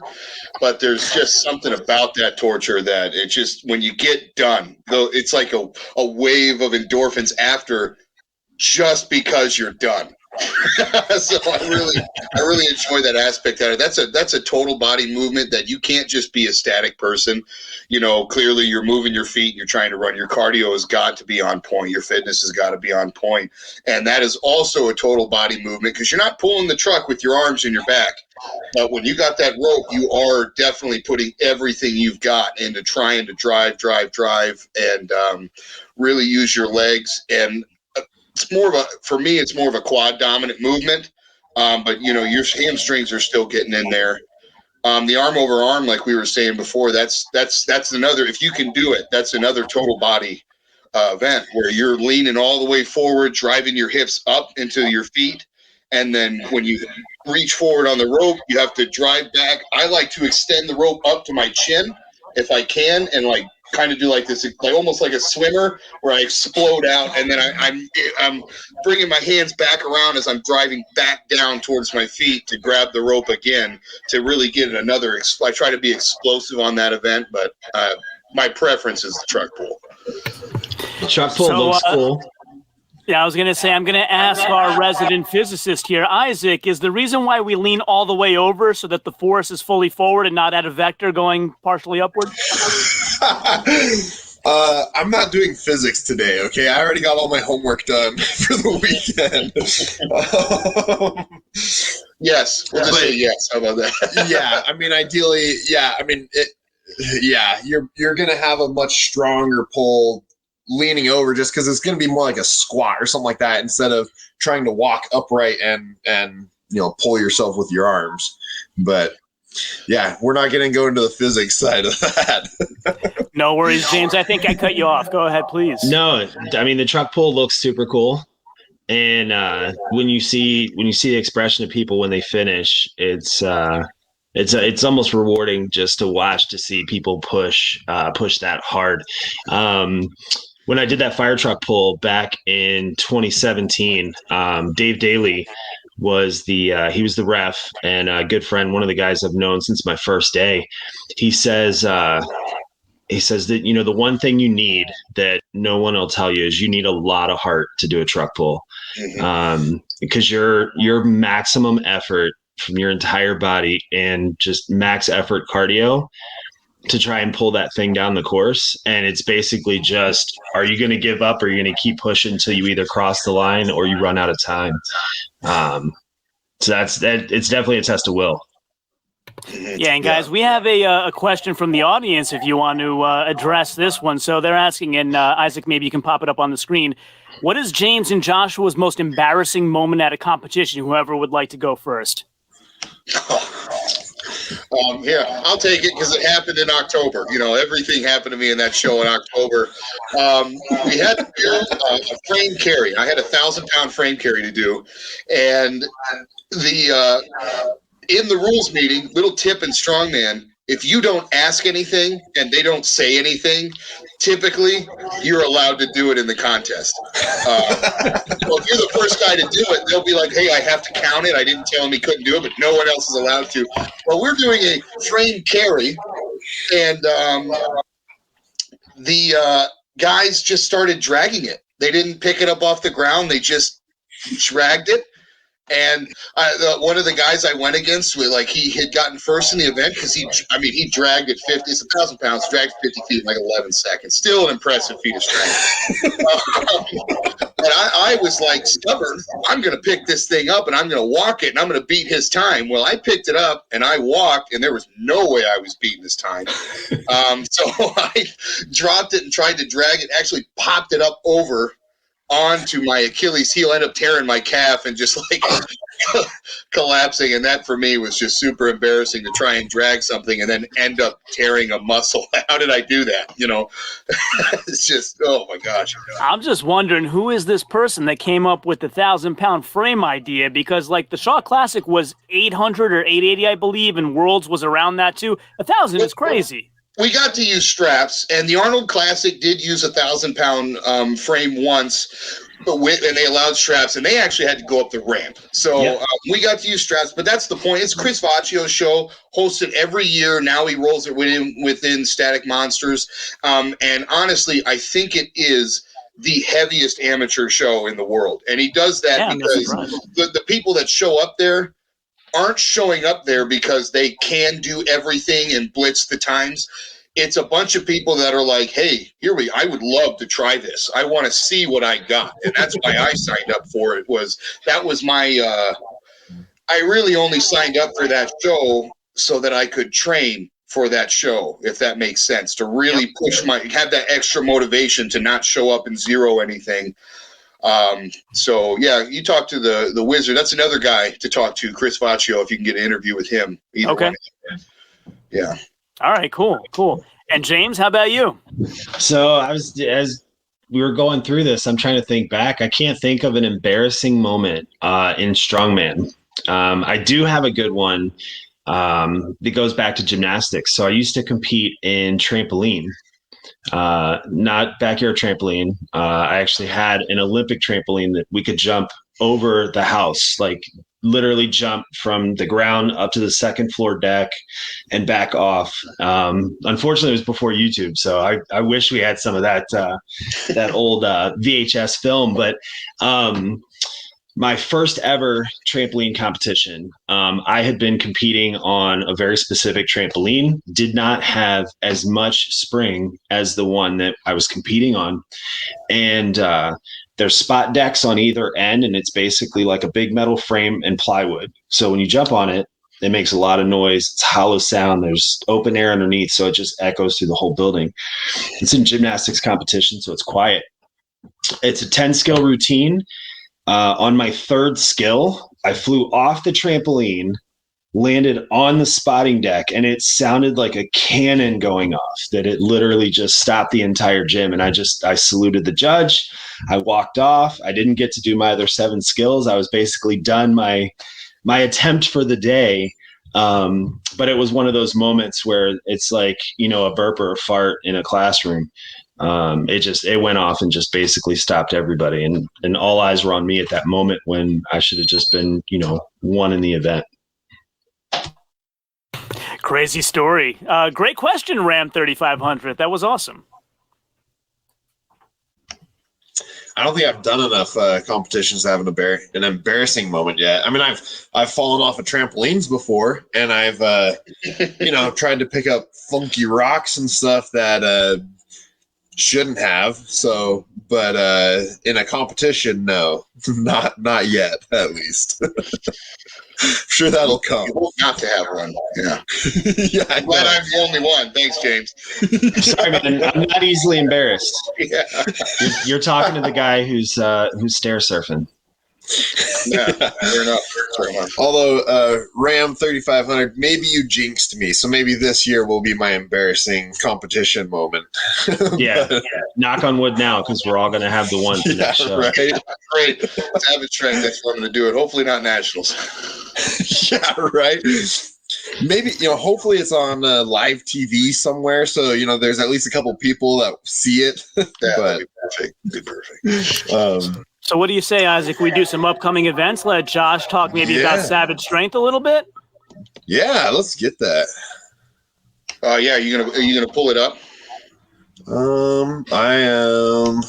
but there's just something about that torture that it just, when you get done, though, it's like a wave of endorphins after, just because you're done. So I really enjoy that aspect of it. That's a total body movement that you can't just be a static person. Clearly you're moving your feet and you're trying to run. Your cardio has got to be on point. Your fitness has got to be on point. And that is also a total body movement, because you're not pulling the truck with your arms in your back. But when you got that rope, you are definitely putting everything you've got into trying to drive, and really use your legs. And for me, it's more of a quad dominant movement. But your hamstrings are still getting in there. The arm over arm, like we were saying before, that's another, if you can do it, that's another total body event where you're leaning all the way forward, driving your hips up into your feet. And then when you reach forward on the rope, you have to drive back. I like to extend the rope up to my chin if I can, and kind of do like this, like almost like a swimmer, where I explode out, and then I'm bringing my hands back around as I'm driving back down towards my feet to grab the rope again to really get another. I try to be explosive on that event, but my preference is the truck pull. Truck pull looks cool. Yeah, I was going to say, I'm going to ask our resident physicist here, Isaac, is the reason why we lean all the way over so that the force is fully forward and not at a vector going partially upward? I'm not doing physics today, okay? I already got all my homework done for the weekend. Yes, we'll just say yes. How about that? Yeah, I mean, ideally, you're going to have a much stronger pull leaning over, just because it's going to be more like a squat or something like that, instead of trying to walk upright and pull yourself with your arms. But yeah, we're not going to go into the physics side of that. No worries, James. I think I cut you off. Go ahead, please. No, I mean, the truck pull looks super cool. And when you see the expression of people when they finish, it's almost rewarding just to watch, to see people push that hard. When I did that fire truck pull back in 2017, Dave Daly was the ref, and a good friend, one of the guys I've known since my first day. He says that, the one thing you need that no one will tell you is you need a lot of heart to do a truck pull, because your maximum effort from your entire body and just max effort cardio to try and pull that thing down the course. And it's basically just, are you going to give up, or are you going to keep pushing until you either cross the line or you run out of time? So it's definitely a test of will. Yeah, and guys, we have a question from the audience if you want to address this one. So they're asking, and Isaac, maybe you can pop it up on the screen. What is James and Joshua's most embarrassing moment at a competition? Whoever would like to go first. Here, I'll take it because it happened in October. Everything happened to me in that show in October. We had to do a frame carry. I had 1,000-pound frame carry to do, and in the rules meeting, little tip in Strongman, if you don't ask anything and they don't say anything, typically you're allowed to do it in the contest. So if you're the first guy to do it, they'll be like, hey, I have to count it. I didn't tell him he couldn't do it, but no one else is allowed to. Well, we're doing a frame carry, and the guys just started dragging it. They didn't pick it up off the ground. They just dragged it. And one of the guys I went against, he had gotten first in the event because he dragged it 50. It's 1,000 pounds, dragged 50 feet in 11 seconds. Still an impressive feat of strength. But I was stubborn. I'm going to pick this thing up and I'm going to walk it and I'm going to beat his time. Well, I picked it up and I walked, and there was no way I was beating his time. So I dropped it and tried to drag it. Actually, popped it up over onto my Achilles heel, ended up tearing my calf and just collapsing. And that for me was just super embarrassing to try and drag something and then end up tearing a muscle. How did I do that? It's just, oh my gosh. I'm just wondering, who is this person that came up with the 1,000-pound frame idea? Because the Shaw Classic was 800 or 880, I believe, and Worlds was around that too. 1,000 is crazy. We got to use straps, and the Arnold Classic did use 1,000-pound frame once, and they allowed straps, and they actually had to go up the ramp. So we got to use straps, but that's the point. It's Chris Vaccio's show, hosted every year. Now he rolls it within Static Monsters. And honestly, I think it is the heaviest amateur show in the world. And he does that because the people that show up there aren't showing up there because they can do everything and blitz the times. It's a bunch of people that are like, hey, I would love to try this. I want to see what I got. And that's why I signed up for it. That was my I really only signed up for that show so that I could train for that show, if that makes sense, to really have that extra motivation to not show up and zero anything. So yeah, you talk to the wizard. That's another guy to talk to, Chris Vaccio, if you can get an interview with him. Okay. Yeah. All right, cool. And James, how about you? So as we were going through this, I'm trying to think back. I can't think of an embarrassing moment in Strongman. I do have a good one that goes back to gymnastics. So I used to compete in trampoline. Not backyard trampoline. I actually had an Olympic trampoline that we could jump over the house, literally jump from the ground up to the second floor deck and back off. Unfortunately, it was before YouTube, so I wish we had some of that old VHS film. But my first ever trampoline competition, I had been competing on a very specific trampoline, did not have as much spring as the one that I was competing on. And there's spot decks on either end, and it's basically like a big metal frame and plywood. So when you jump on it, it makes a lot of noise. It's hollow sound. There's open air underneath, so it just echoes through the whole building. It's in gymnastics competition, so it's quiet. It's a 10-skill routine. On my third skill, I flew off the trampoline, landed on the spotting deck, and it sounded like a cannon going off, that it literally just stopped the entire gym. And I saluted the judge. I walked off. I didn't get to do my other 7 skills. I was basically done my attempt for the day. But it was one of those moments where it's like, a burp or a fart in a classroom. It went off and just basically stopped everybody. And all eyes were on me at that moment when I should have just been, one in the event. Crazy story. Great question, Ram 3500. That was awesome. don't think I've done enough competitions to have an embarrassing moment yet. I mean, I've fallen off of trampolines before, and I've tried to pick up funky rocks and stuff that shouldn't have. So, but in a competition, no, not yet, at least. I'm sure that'll come. You hope not to have one. Yeah. Yeah, I'm glad I'm the only one. Thanks, James. Sorry, man. I'm not easily embarrassed. Yeah. You're talking to the guy who's stair surfing. Yeah, fair enough. Fair enough. Although Ram 3500, maybe you jinxed me, so maybe this year will be my embarrassing competition moment. Yeah, knock on wood now, because we're all going to have the one for next show. Right. Great. Savage Strength, that's what I'm going to do it. Hopefully not nationals. Yeah, right. Maybe, hopefully it's on live TV somewhere, so there's at least a couple people that see it. Yeah, but be perfect. So what do you say, Isaac? We do some upcoming events. Let Josh talk maybe about Savage Strength a little bit. Yeah, let's get that. Yeah, are you gonna pull it up? I am.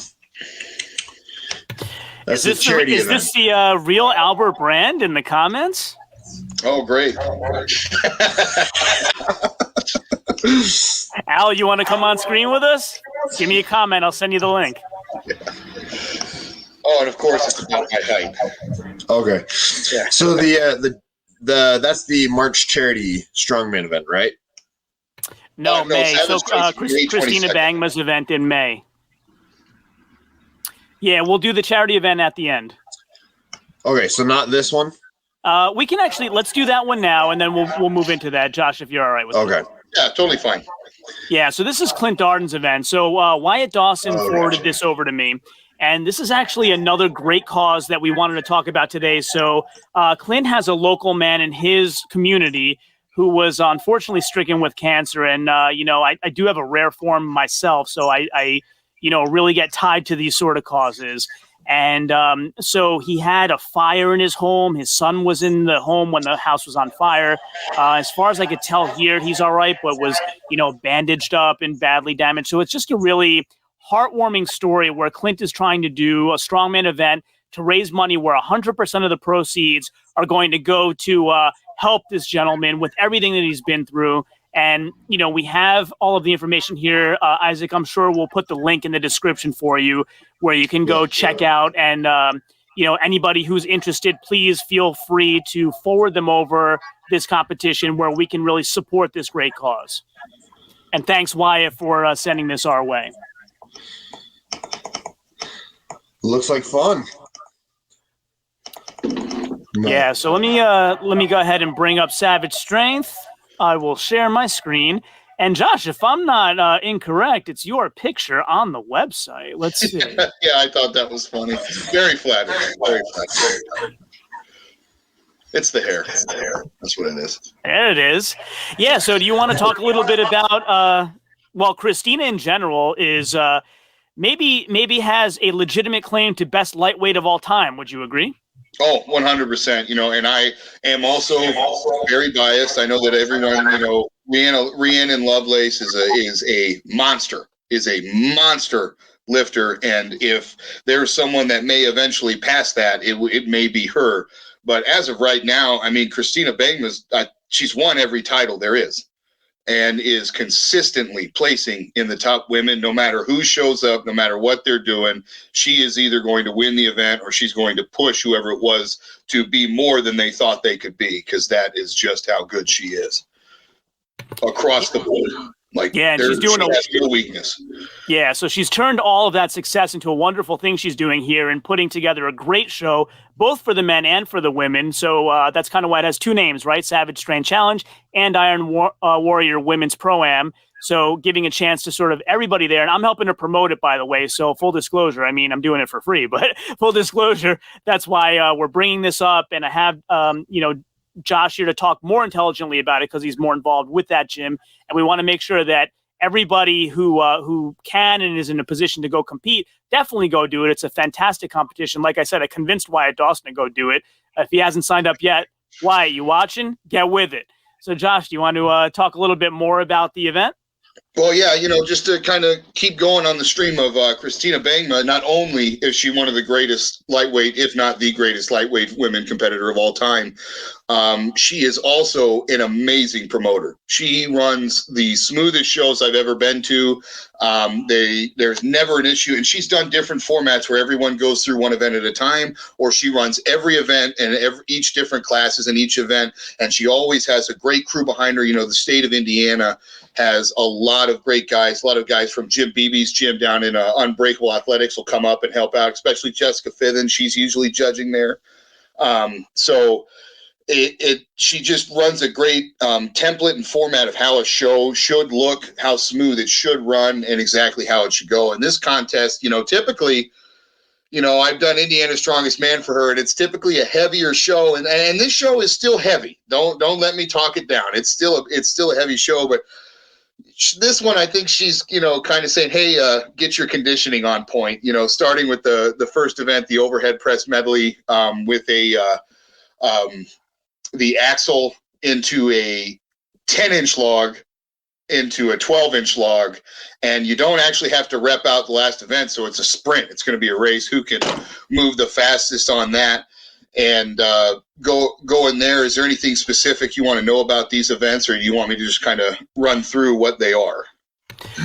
Is this the real Albert Brand in the comments? Oh, great. Al, you want to come on screen with us? Give me a comment. I'll send you the link. Oh, and of course it's about my height. Okay. Yeah. So that's the March charity strongman event, right? No, May. So May Christina 22nd. Bangma's event in May. Yeah, we'll do the charity event at the end. Okay, so not this one? We can actually, let's do that one now, and then we'll move into that, Josh, if you're all right with it. Okay. Yeah, totally fine. Yeah, so this is Clint Darden's event. So Wyatt Dawson forwarded this over to me. And this is actually another great cause that we wanted to talk about today. So Clint has a local man in his community who was unfortunately stricken with cancer. And, I do have a rare form myself. So I really get tied to these sort of causes. And so he had a fire in his home. His son was in the home when the house was on fire. As far as I could tell here, he's all right, but was, bandaged up and badly damaged. So it's just a really heartwarming story where Clint is trying to do a strongman event to raise money where 100% of the proceeds are going to go to help this gentleman with everything that he's been through. And, we have all of the information here. Isaac, I'm sure we'll put the link in the description for you where you can go check out. And, anybody who's interested, please feel free to forward them over this competition where we can really support this great cause. And thanks, Wyatt, for sending this our way. Looks like fun. Yeah, so let me go ahead and bring up Savage Strength. I will share my screen. And Josh, if I'm not incorrect, it's your picture on the website. Let's see. Yeah, I thought that was funny. Very flattering. Very flattering. It's the hair. It's the hair. That's what it is. There it is. Yeah, so do you want to talk a little bit about, Christina in general is maybe has a legitimate claim to best lightweight of all time. Would you agree? Oh, 100%. And I am also very biased. I know that everyone, Rhiannon Lovelace is a monster lifter. And if there's someone that may eventually pass that, it may be her. But as of right now, I mean, Christina Bangma's, she's won every title there is and is consistently placing in the top women, no matter who shows up, no matter what they're doing. She is either going to win the event or she's going to push whoever it was to be more than they thought they could be, because that is just how good she is across the board. And she's doing has no weakness. Yeah, so she's turned all of that success into a wonderful thing she's doing here and putting together a great show, both for the men and for the women. So that's kind of why it has two names, right? Savage Strength Challenge and Iron Warrior Women's Pro-Am. So giving a chance to sort of everybody there. And I'm helping to promote it, by the way. So full disclosure, I mean, I'm doing it for free, but full disclosure, that's why we're bringing this up. And I have, Josh here to talk more intelligently about it because he's more involved with that gym. And we want to make sure that everybody who can and is in a position to go compete, definitely go do it. It's a fantastic competition. Like I said, I convinced Wyatt Dawson to go do it. If he hasn't signed up yet, Wyatt, you watching? Get with it. So Josh, do you want to talk a little bit more about the event? Well, yeah, just to kind of keep going on the stream of Christina Bangma, not only is she one of the greatest lightweight, if not the greatest lightweight women competitor of all time, she is also an amazing promoter. She runs the smoothest shows I've ever been to. There's never an issue, and she's done different formats where everyone goes through one event at a time, or she runs every event and each different classes in each event, and she always has a great crew behind her. The state of Indiana has a lot of great guys. A lot of guys from Jim Beebe's gym down in Unbreakable Athletics will come up and help out, especially Jessica Fithen. She's usually judging there. She just runs a great template and format of how a show should look, how smooth it should run, and exactly how it should go. And this contest, typically, I've done Indiana's Strongest Man for her, and it's typically a heavier show. And this show is still heavy. Don't let me talk it down. It's still a heavy show, but this one, I think she's, kind of saying, hey, get your conditioning on point, starting with the first event, the overhead press medley, with the axle into a 10-inch log, into a 12-inch log, and you don't actually have to rep out the last event, so it's a sprint. It's going to be a race. Who can move the fastest on that? And go in there. Is there anything specific you want to know about these events, or do you want me to just kind of run through what they are?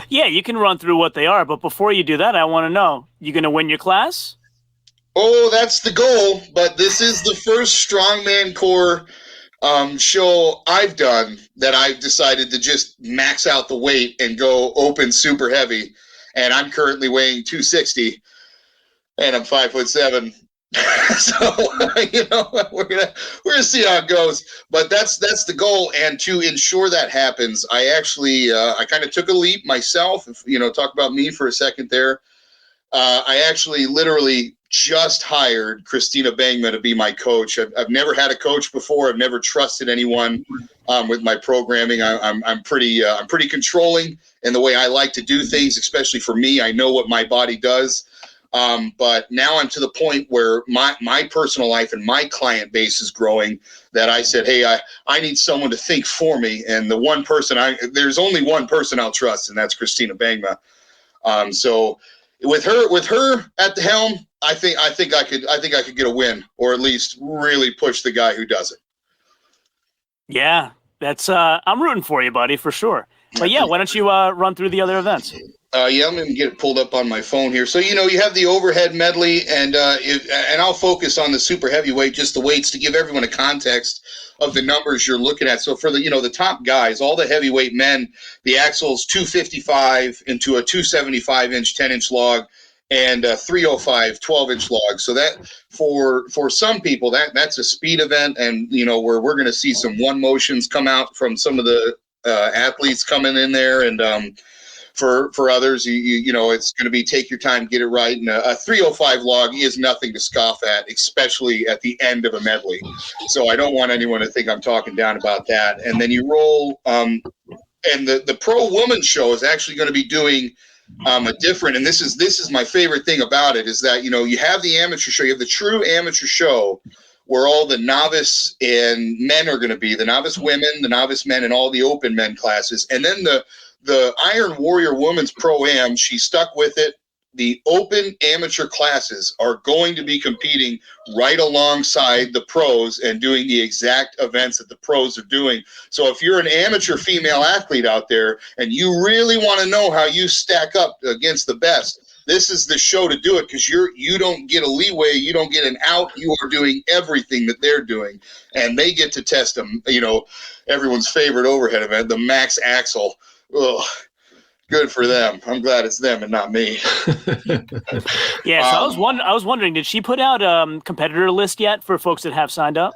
Yeah, you can run through what they are, but before you do that, I want to know, you going to win your class? Oh, that's the goal, but this is the first Strongman Core show I've done that I've decided to just max out the weight and go open super heavy, and I'm currently weighing 260, and I'm 5'7". So we're gonna see how it goes, but that's the goal. And to ensure that happens, I actually I kind of took a leap myself. Talk about me for a second there. I actually literally just hired Christina Bangma to be my coach. I've never had a coach before. I've never trusted anyone with my programming. I'm pretty controlling in the way I like to do things, especially for me. I know what my body does. But now I'm to the point where my personal life and my client base is growing, that I said, hey, I need someone to think for me. And there's only one person I'll trust, and that's Christina Bangma. So with her at the helm, I think I could get a win, or at least really push the guy who does it. Yeah, that's I'm rooting for you, buddy, for sure. But yeah, why don't you run through the other events? Yeah, I'm going to get it pulled up on my phone here. So, you have the overhead medley, and I'll focus on the super heavyweight, just the weights, to give everyone a context of the numbers you're looking at. So for the top guys, all the heavyweight men, the axle's 255 into a 275-inch 10-inch log, and a 305 12-inch log. So that for some people, that's a speed event, and where we're going to see some one motions come out from some of the athletes coming in there, and for others, it's going to be take your time, get it right. And a 305 log is nothing to scoff at, especially at the end of a medley. So I don't want anyone to think I'm talking down about that. And then you roll, and the pro woman show is actually going to be doing a different, and this is my favorite thing about it, is that, you have the amateur show, you have the true amateur show, where all the novice and men are going to be, the novice women, the novice men, and all the open men classes. And then the Iron Warrior Women's Pro-Am, she stuck with it. The open amateur classes are going to be competing right alongside the pros and doing the exact events that the pros are doing. So if you're an amateur female athlete out there and you really want to know how you stack up against the best, this is the show to do it, because you don't get a leeway, you don't get an out, you are doing everything that they're doing, and they get to test them. Everyone's favorite overhead event, the max axle. Ugh, good for them. I'm glad it's them and not me. Yeah, so I was wondering, did she put out a competitor list yet for folks that have signed up?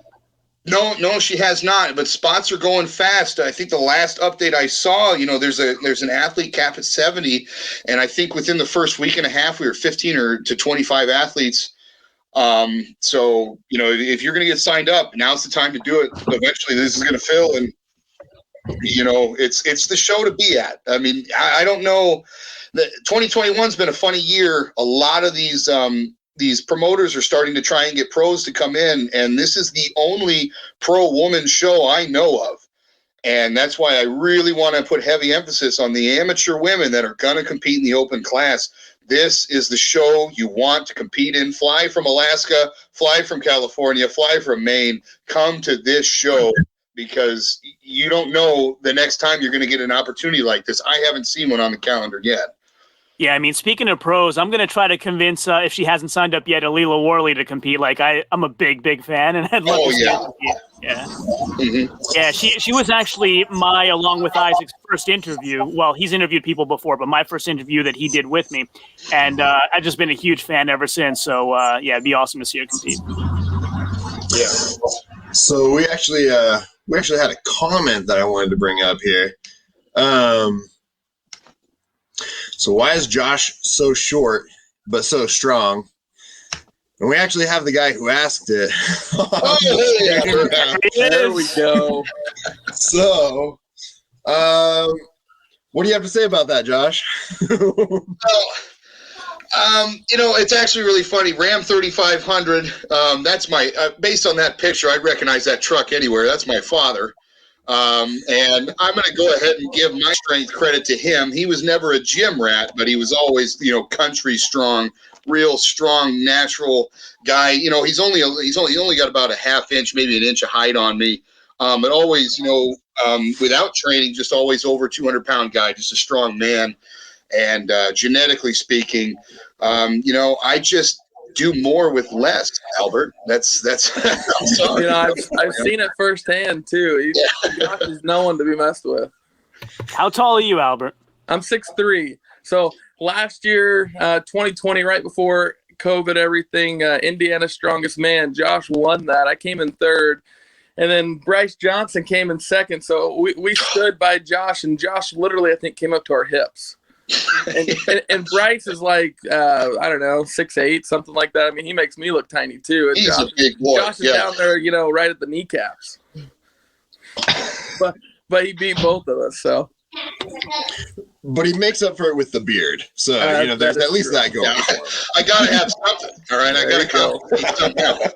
No, she has not. But spots are going fast. I think the last update I saw, there's an athlete cap at 70, and I think within the first week and a half we were 15 to 25 athletes. So if you're going to get signed up, now's the time to do it. Eventually, this is going to fill, and it's the show to be at. I mean, I don't know. 2021's been a funny year. A lot of these promoters are starting to try and get pros to come in, and this is the only pro woman show I know of. And that's why I really want to put heavy emphasis on the amateur women that are going to compete in the open class. This is the show you want to compete in. Fly from Alaska, fly from California, fly from Maine. Come to this show because you don't know the next time you're going to get an opportunity like this. I haven't seen one on the calendar yet. Yeah, I mean, speaking of pros, I'm going to try to convince, if she hasn't signed up yet, Alila Worley to compete. Like, I'm a big fan, and I'd love to see her compete. Yeah. Mm-hmm. Yeah, she was actually along with Isaac's first interview. Well, he's interviewed people before, but my first interview that he did with me. And I've just been a huge fan ever since. So, yeah, it'd be awesome to see her compete. Yeah. So we actually had a comment that I wanted to bring up here. So why is Josh so short but so strong? And we actually have the guy who asked it. There we go. So, what do you have to say about that, Josh? It's actually really funny. Ram 3500. That's my based on that picture, I recognize that truck anywhere. That's my father. And I'm going to go ahead and give my strength credit to him. He was never a gym rat, but he was always, country strong, real strong, natural guy. He's only got about a half inch, maybe an inch of height on me. And always, without training, just always over 200-pound guy, just a strong man. And genetically speaking, I just do more with less, Albert. That's I'm sorry. I've seen it firsthand too. Josh is no one to be messed with. How tall are you, Albert? I'm 6'3". So last year, 2020, right before COVID, everything, Indiana's Strongest Man, Josh won that. I came in third. And then Bryce Johnson came in second. So we stood by Josh, and Josh literally, I think, came up to our hips. and Bryce is like, I don't know, 6'8", something like that. I mean, he makes me look tiny too. And He's a big boy. Josh is down there, right at the kneecaps. But he beat both of us, so. But he makes up for it with the beard. So, there's at least that going for him. I got to have something. All right, I got to go. Something.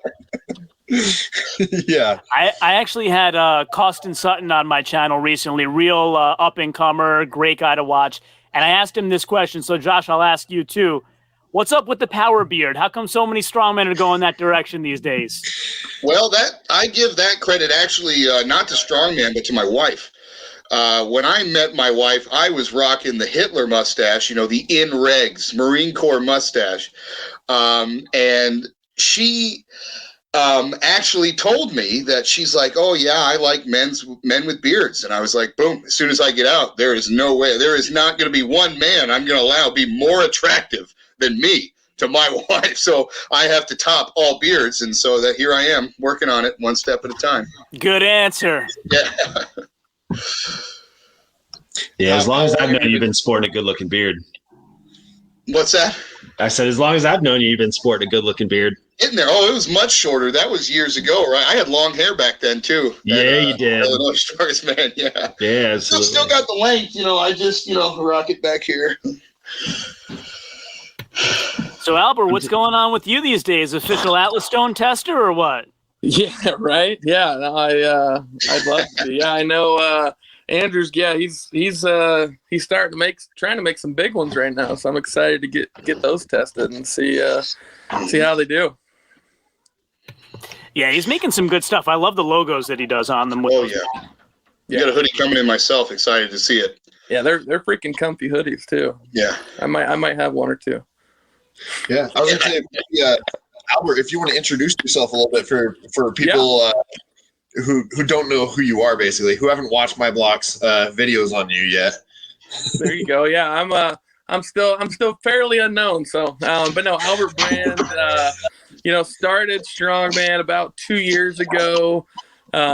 Yeah. I actually had Constantine Sutton on my channel recently, real up-and-comer, great guy to watch. And I asked him this question. So, Josh, I'll ask you, too. What's up with the power beard? How come so many strongmen are going that direction these days? Well, I give that credit actually not to strongman, but to my wife. When I met my wife, I was rocking the Hitler mustache, the in regs, Marine Corps mustache. And she actually told me that she's like, oh yeah, I like men with beards. And I was like, boom, as soon as I get out, there is no way, there is not going to be one man I'm going to allow be more attractive than me to my wife. So I have to top all beards. And so that here I am working on it one step at a time. Good answer. Yeah. Yeah, as long as I've known you've been sporting a good-looking beard. What's that? I said, as long as I've known you've been sporting a good-looking beard. In there. Oh, it was much shorter. That was years ago, right? I had long hair back then, too. Yeah, you did. Illinois Strongest Man, yeah. Yeah, absolutely. Still got the length, I just, rock it back here. So, Albert, what's going on with you these days? Official Atlas Stone tester or what? Yeah, right. Yeah, no, I'd love to. Yeah, I know. Andrew's, yeah, he's trying to make some big ones right now. So I'm excited to get those tested and see how they do. Yeah, he's making some good stuff. I love the logos that he does on them. Oh yeah, you got a hoodie coming in myself. Excited to see it. Yeah, they're freaking comfy hoodies too. Yeah, I might have one or two. Yeah, I was going to say, Albert, if you want to introduce yourself a little bit for people who don't know who you are, basically, who haven't watched my blog's videos on you yet. There you go. Yeah, I'm still fairly unknown. So, but no, Albert Brand, started Strongman about 2 years ago.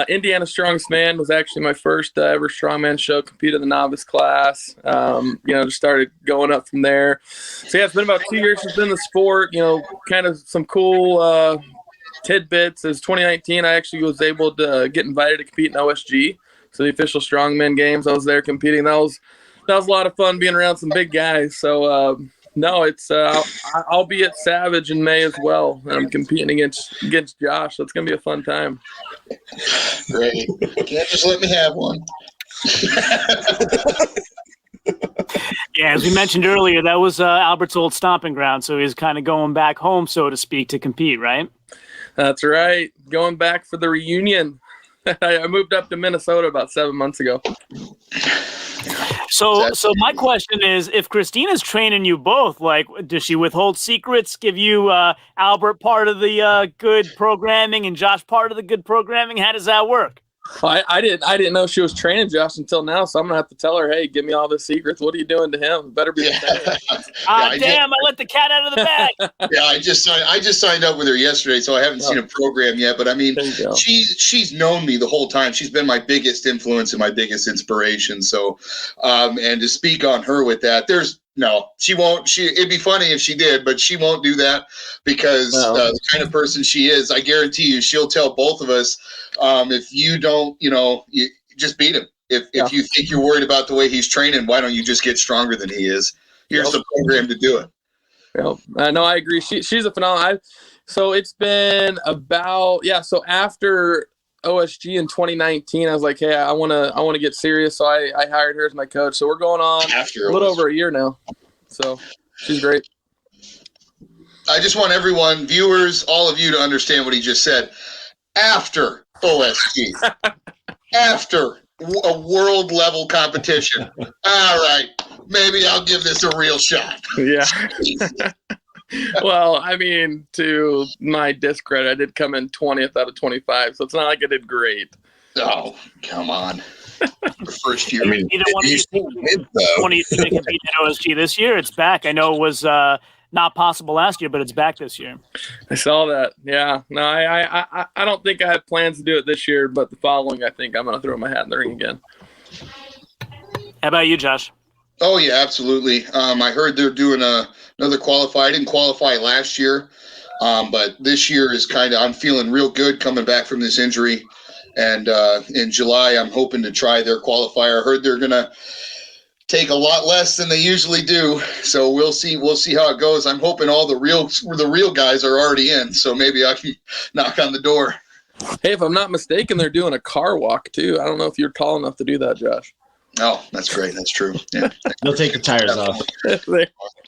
Indiana Strongest Man was actually my first ever strongman show. Competed in the novice class. Just started going up from there. So yeah, it's been about 2 years since in the sport. Kind of some cool tidbits. As 2019, I actually was able to get invited to compete in OSG, so the official strongman games. I was there competing. That was a lot of fun being around some big guys. So no, it's I'll be at Savage in May as well. I'm competing against Josh, so it's gonna be a fun time. Great. Can't just let me have one. Yeah, as we mentioned earlier, that was Albert's old stomping ground, so he's kind of going back home, so to speak, to compete, right? That's right. Going back for the reunion. I moved up to Minnesota about 7 months ago. So my question is, if Christina's training you both, like, does she withhold secrets, give you Albert part of the good programming and Josh part of the good programming? How does that work? I didn't know she was training Josh until now, so I'm gonna have to tell her, hey, give me all the secrets. What are you doing to him? Better be the same. Damn! I let the cat out of the bag. Yeah, I just signed up with her yesterday, so I haven't seen a program yet. But I mean, she's known me the whole time. She's been my biggest influence and my biggest inspiration. So, and to speak on her with that, she won't. It'd be funny if she did, but she won't do that because the kind of person she is, I guarantee you, she'll tell both of us, if you don't, you just beat him. If you think you're worried about the way he's training, why don't you just get stronger than he is? Here's the program to do it. No, I agree. She's a phenomenal. So it's been about So after OSG in 2019, I was like, hey, I want to get serious. So I hired her as my coach. So we're going on a little over a year now. So she's great. I just want everyone, viewers, all of you to understand what he just said. After OSG, after a world level competition. All right, maybe I'll give this a real shot. Yeah. Well, I mean, to my discredit, I did come in 20th out of 25, so it's not like I did great. Oh, come on. The first year. I mean, Either one of you think compete at OSG this year? It's back. I know it was not possible last year, but it's back this year. I saw that. Yeah. No, I don't think I had plans to do it this year, but the following, I think I'm going to throw my hat in the ring again. How about you, Josh? Oh, yeah, absolutely. I heard they're doing another qualify. I didn't qualify last year, but this year is I'm feeling real good coming back from this injury. And in July, I'm hoping to try their qualifier. I heard they're going to take a lot less than they usually do. So we'll see how it goes. I'm hoping all the real guys are already in. So maybe I can knock on the door. Hey, if I'm not mistaken, they're doing a car walk too. I don't know if you're tall enough to do that, Josh. Oh, that's great. That's true. Yeah. They'll take the tires off.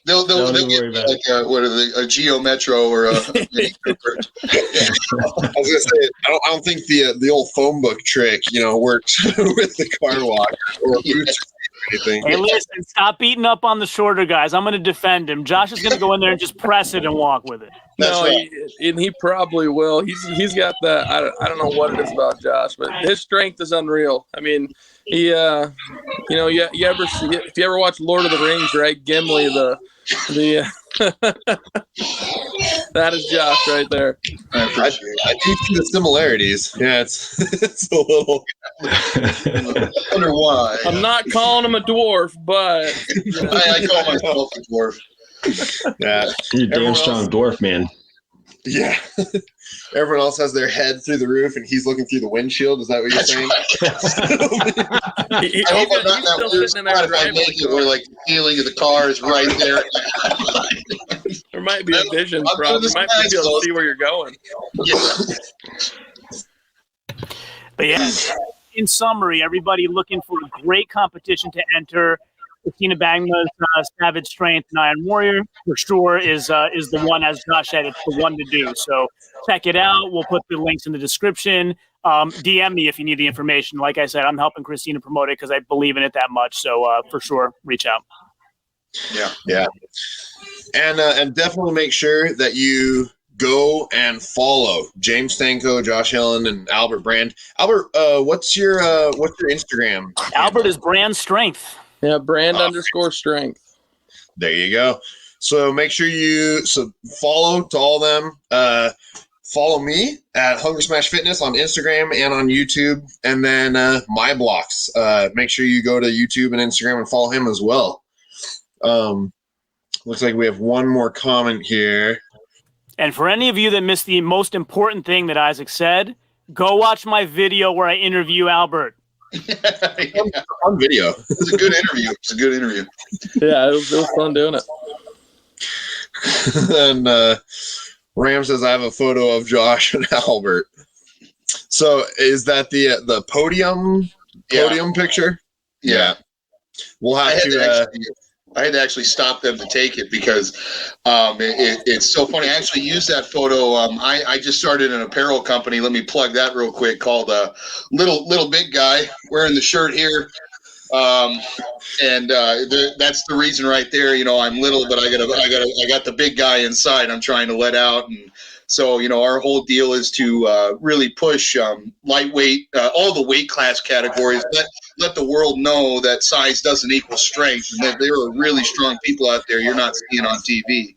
They'll get a Geo Metro or a Mini Cooper. I was gonna say, I don't think the old phone book trick, works with the car walk or boots or anything. Hey, listen, stop beating up on the shorter guys. I'm going to defend him. Josh is going to go in there and just press it and walk with it. And he probably will. He's got that. I don't know what it is about Josh, but his strength is unreal. I mean, he, you ever see it, if you ever watch Lord of the Rings, right? Gimli, the that is Josh right there. I do see the similarities. Yeah, it's a little. I wonder why. I'm not calling him a dwarf, but I call myself a dwarf. Yeah, you're a damn strong dwarf, man. Yeah. Everyone else has their head through the roof, and he's looking through the windshield. Is that what you're saying? I hope I'm not in that weird spot if I make it where, like, the ceiling of the car is right there. There might be a vision problem. You might be able to see where you're going. Yeah. But yeah, in summary, everybody looking for a great competition to enter. Christina Bagma's Savage Strength and Iron Warrior for sure is the one, as Josh said, it's the one to do. So check it out. We'll put the links in the description. DM me if you need the information. Like I said, I'm helping Christina promote it because I believe in it that much. So for sure, reach out. Yeah. And definitely make sure that you go and follow James Stanko, Josh Hillen, and Albert Brand. Albert, what's your Instagram? Albert is Brand Strength. Yeah, brand _strength. There you go. So make sure you follow to all them. Follow me at Hunger Smash Fitness on Instagram and on YouTube. And then my blocks. Make sure you go to YouTube and Instagram and follow him as well. Looks like we have one more comment here. And for any of you that missed the most important thing that Isaac said, go watch my video where I interview Albert. On video. It was a good interview. Yeah, it was fun doing it. And Ram says I have a photo of Josh and Albert. So is that the podium picture? Yeah. We'll I have had to. to I had to actually stop them to take it because it's so funny. I actually used that photo. I just started an apparel company. Let me plug that real quick. Called Little Big Guy, wearing the shirt here. That's the reason right there. I'm little, but I got the big guy inside. I'm trying to let out, and so our whole deal is to really push lightweight, all the weight class categories. Let the world know that size doesn't equal strength, and that there are really strong people out there you're not seeing on TV.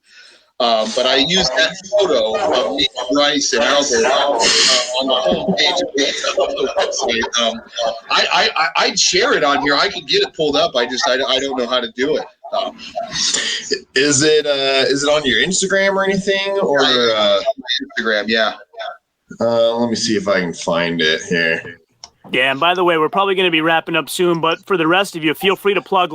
But I used that photo of me, Bryce, and Albert on the homepage of the website. I'd share it on here. I could get it pulled up. I don't know how to do it. Is it on your Instagram or anything, or Instagram? Yeah. Let me see if I can find it here. Yeah, and by the way, we're probably going to be wrapping up soon, but for the rest of you, feel free to plug,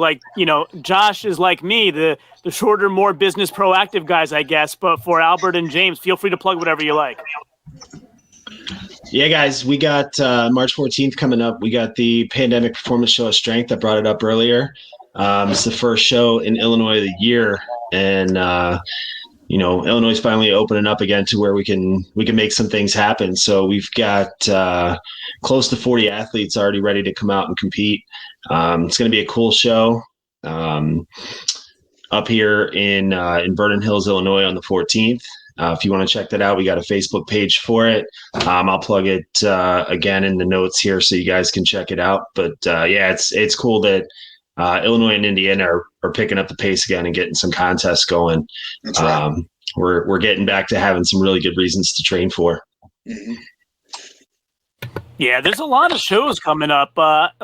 Josh is like me, the shorter, more business proactive guys, I guess, but for Albert and James, feel free to plug whatever you like. Yeah, guys, we got March 14th coming up. We got the Pandemic Performance Show of Strength. I brought it up earlier. It's the first show in Illinois of the year, and Illinois is finally opening up again to where we can make some things happen. So we've got close to 40 athletes already ready to come out and compete. It's going to be a cool show up here in Vernon Hills, Illinois on the 14th. If you want to check that out, we got a Facebook page for it. I'll plug it again in the notes here so you guys can check it out. But it's cool that Illinois and Indiana are picking up the pace again and getting some contests going. That's right. We're getting back to having some really good reasons to train for. Mm-hmm. Yeah, there's a lot of shows coming up.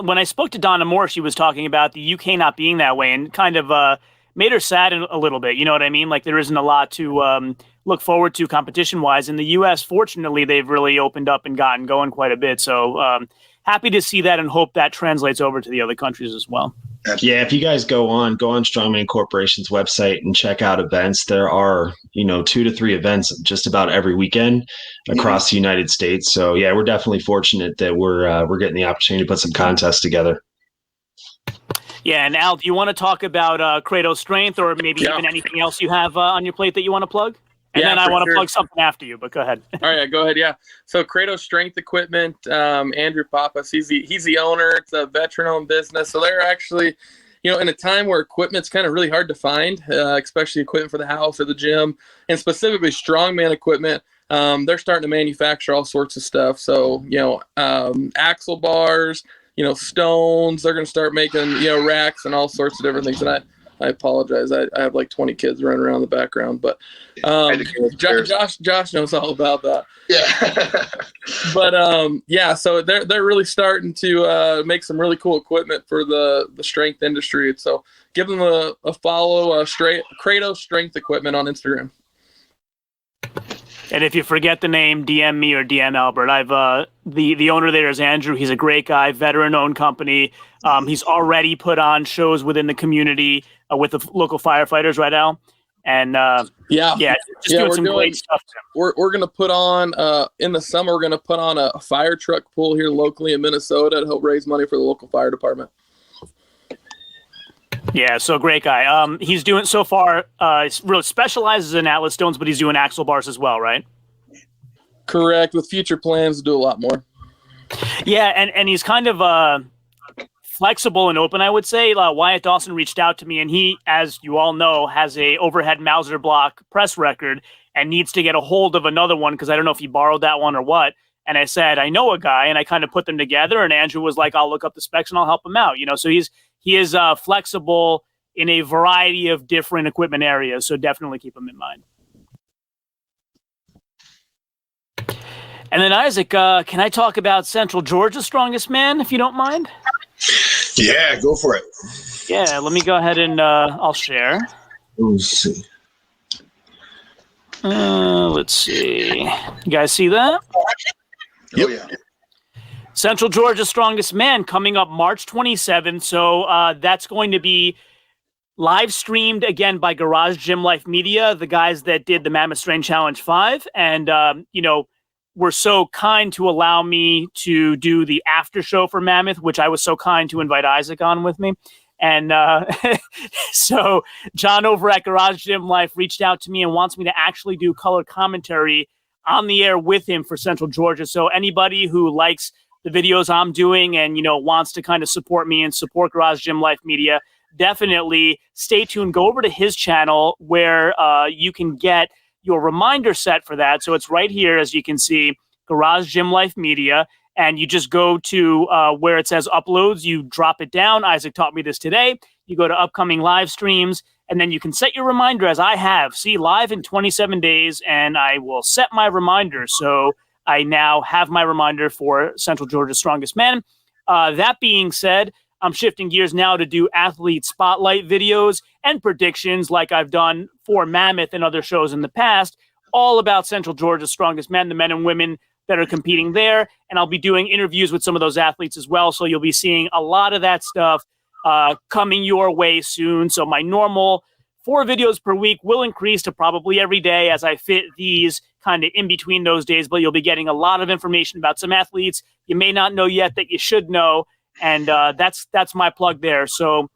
When I spoke to Donna Moore, she was talking about the UK not being that way and kind of made her sad a little bit. You know what I mean? Like there isn't a lot to look forward to competition-wise. In the US, fortunately, they've really opened up and gotten going quite a bit. So happy to see that and hope that translates over to the other countries as well. Yeah, if you guys go on Strongman Corporation's website and check out events, there are 2 to 3 events just about every weekend across the United States. So yeah, we're definitely fortunate that we're getting the opportunity to put some contests together. Yeah, and Al, do you want to talk about Credo Strength or maybe even anything else you have on your plate that you want to plug? And then I want to plug something after you, but go ahead. All right, go ahead. Yeah. So Credo Strength Equipment, Andrew Pappas, he's the owner. It's a veteran-owned business. So they're actually, in a time where equipment's kind of really hard to find, especially equipment for the house or the gym, and specifically strongman equipment. They're starting to manufacture all sorts of stuff. So, axle bars, stones. They're going to start making, racks and all sorts of different things. And I apologize. I have like 20 kids running around in the background, but Josh knows all about that. Yeah. But so they're really starting to make some really cool equipment for the strength industry. So give them a follow. Credo Strength Equipment on Instagram. And if you forget the name, DM me or DM Albert. I've the owner there is Andrew. He's a great guy, veteran-owned company. He's already put on shows within the community with the local firefighters, right, Al? And doing some great stuff. We're going to put on in the summer. We're going to put on a fire truck pool here locally in Minnesota to help raise money for the local fire department. Yeah, so great guy. He's doing so far. Really specializes in Atlas stones, but he's doing axle bars as well, right? Correct. With future plans to do a lot more. Yeah, and he's kind of flexible and open, I would say. Wyatt Dawson reached out to me, and he, as you all know, has a overhead Mauser block press record and needs to get a hold of another one because I don't know if he borrowed that one or what. And I said, I know a guy, and I kind of put them together. And Andrew was like, I'll look up the specs and I'll help him out. So he is flexible in a variety of different equipment areas. So definitely keep him in mind. And then Isaac, can I talk about Central Georgia's strongest man, if you don't mind? Yeah, go for it. Yeah, let me go ahead and I'll share. Let's see. Let's see. You guys see that? Yep. Oh, yeah. Central Georgia's strongest man coming up March 27th. So that's going to be live streamed again by Garage Gym Life Media, the guys that did the Mammoth Strain Challenge 5. And, were so kind to allow me to do the after show for Mammoth, which I was so kind to invite Isaac on with me. And so John over at Garage Gym Life reached out to me and wants me to actually do color commentary on the air with him for Central Georgia. So anybody who likes the videos I'm doing and, wants to kind of support me and support Garage Gym Life Media, definitely stay tuned. Go over to his channel where you can get your reminder set for that. So it's right here, as you can see, Garage Gym Life Media. And you just go to where it says uploads, you drop it down. Isaac taught me this today. You go to upcoming live streams, and then you can set your reminder as I have. See, live in 27 days, and I will set my reminder. So I now have my reminder for Central Georgia's Strongest Man. That being said, I'm shifting gears now to do athlete spotlight videos and predictions like I've done for Mammoth and other shows in the past, all about Central Georgia's Strongest Men, the men and women that are competing there. And I'll be doing interviews with some of those athletes as well. So you'll be seeing a lot of that stuff coming your way soon. So my normal 4 videos per week will increase to probably every day as I fit these kind of in between those days. But you'll be getting a lot of information about some athletes you may not know yet that you should know. And that's my plug there. So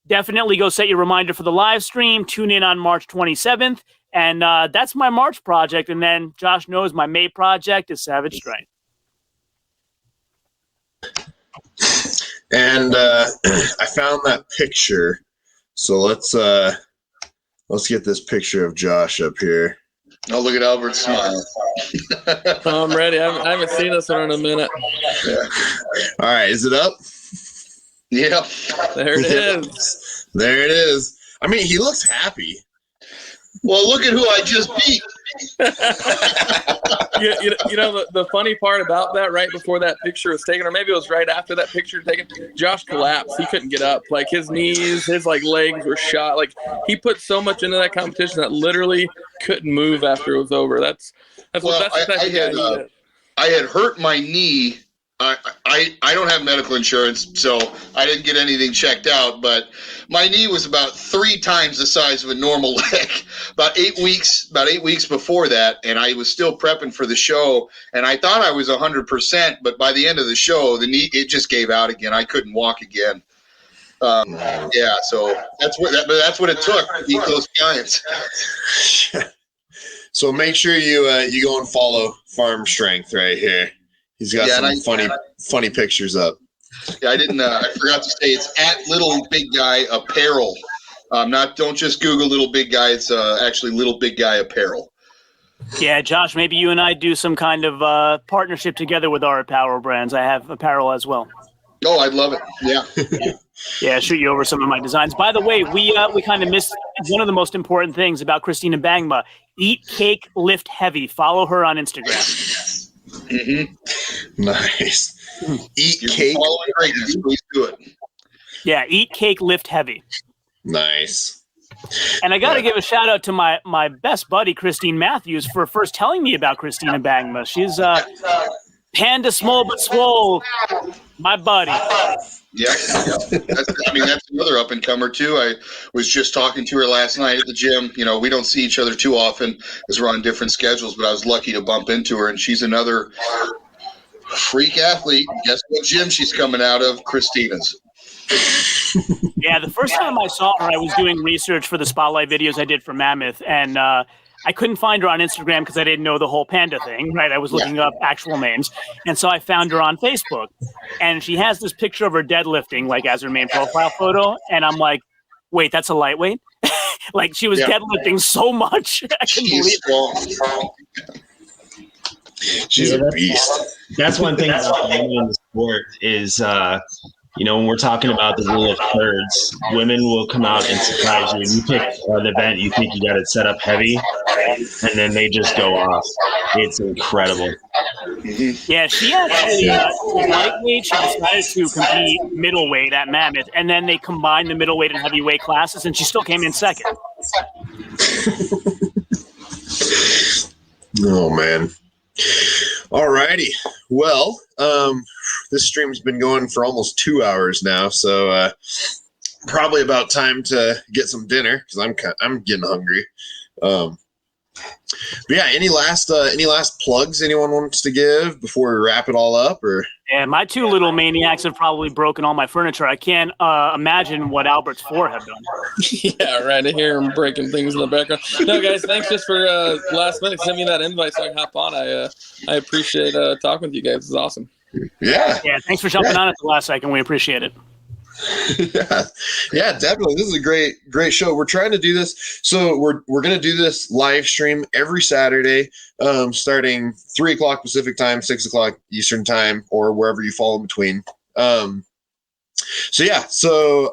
definitely go set your reminder for the live stream. Tune in on March 27th. And that's my March project. And then Josh knows my May project is Savage Strength. And I found that picture. So let's get this picture of Josh up here. Oh, look at Albert's smile. Oh, I'm ready. I haven't seen this one in a minute. Yeah. All right, is it up? Yeah. There it is. There it is. I mean, he looks happy. Well, look at who I just beat. The funny part about that, right before that picture was taken, or maybe it was right after that picture taken, Josh collapsed. He couldn't get up. Like his knees, his legs were shot. Like he put so much into that competition that literally couldn't move after it was over. I had hurt my knee. I don't have medical insurance, so I didn't get anything checked out, but my knee was about 3 times the size of a normal leg. About 8 weeks before that, and I was still prepping for the show, and I thought I was 100%, but by the end of the show, the knee, it just gave out again. I couldn't walk again. Yeah, so that's what it took to beat those giants. So make sure you go and follow Farm Strength right here. He's got some funny pictures up. Yeah, I forgot to say it's at Little Big Guy Apparel. Don't just Google Little Big Guy. It's actually Little Big Guy Apparel. Yeah, Josh, maybe you and I do some kind of partnership together with our apparel brands. I have apparel as well. Oh, I'd love it. Yeah. Yeah, shoot you over some of my designs. By the way, we kind of missed one of the most important things about Christina Bangma. Eat cake, lift heavy. Follow her on Instagram. Mm-hmm. Nice. Eat cake. Following greatness, please do it. Yeah, eat cake, lift heavy. Nice. And I got to give a shout out to my best buddy, Christine Matthews, for first telling me about Christina Bangma. She's panda small but swole, my buddy. Yeah. That's another up and comer too. I was just talking to her last night at the gym. We don't see each other too often as we're on different schedules, but I was lucky to bump into her, and she's another freak athlete. Guess what gym she's coming out of? Christina's. Yeah, the first time I saw her, I was doing research for the spotlight videos I did for Mammoth, and I couldn't find her on Instagram because I didn't know the whole panda thing, right? I was looking up actual names. And so I found her on Facebook. And she has this picture of her deadlifting, as her main profile photo. And I'm like, wait, that's a lightweight? She was deadlifting so much. I couldn't believe it. She's a beast. That's one thing that's in the sport is, when we're talking about the rule of thirds, women will come out and surprise you. You pick an event, you think you got it set up heavy, and then they just go off. It's incredible. Yeah, she actually was lightweight. She decided to compete middleweight at Mammoth, and then they combined the middleweight and heavyweight classes, and she still came in second. Oh, man. All righty. Well, this stream's been going for almost 2 hours now, so probably about time to get some dinner because I'm getting hungry. But yeah, any last plugs anyone wants to give before we wrap it all up? Or Yeah, my two little maniacs have probably broken all my furniture. I can't imagine what Albert's four have done. Yeah, right. I hear him breaking things in the background. No, guys, thanks just for last minute sending me that invite so I can hop on. I appreciate talking with you guys. It's awesome. Yeah, thanks for jumping on at the last second. We appreciate it. yeah, definitely. This is a great show. We're trying to do this, so we're going to do this live stream every Saturday, starting 3:00 Pacific time, 6:00 Eastern time, or wherever you fall in between. So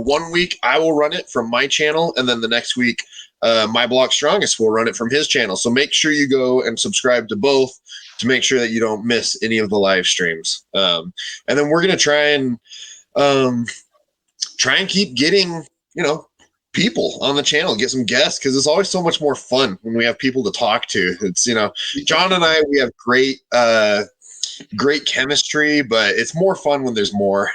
1 week I will run it from my channel, and then the next week my Block Strongest will run it from his channel. So make sure you go and subscribe to both to make sure that you don't miss any of the live streams. And then we're going to try and keep getting, people on the channel, get some guests, because it's always so much more fun when we have people to talk to. It's, John and I, we have great chemistry, but it's more fun when there's more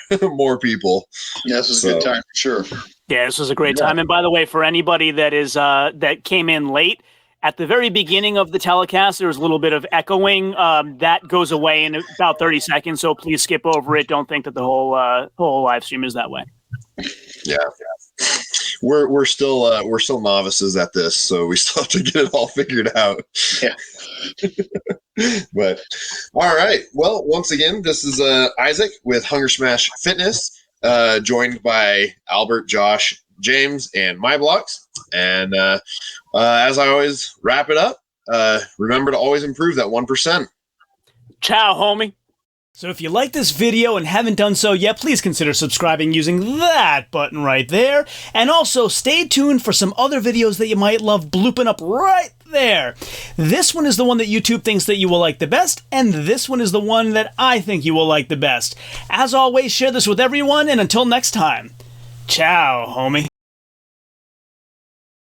people. Yeah, this is a good time for sure. Yeah, this was a great time. And by the way, for anybody that is that came in late, at the very beginning of the telecast, there was a little bit of echoing. That goes away in about 30 seconds, so please skip over it. Don't think that the whole live stream is that way. Yeah, we're still novices at this, so we still have to get it all figured out. Yeah. But all right. Well, once again, this is Isaac with Hunger Smash Fitness, joined by Albert, Josh, James, and My Blocks. And as I always wrap it up, remember to always improve that 1%. Ciao, homie. So if you like this video and haven't done so yet, please consider subscribing using that button right there. And also stay tuned for some other videos that you might love blooping up right there. This one is the one that YouTube thinks that you will like the best, and this one is the one that I think you will like the best. As always, share this with everyone, and until next time, ciao, homie.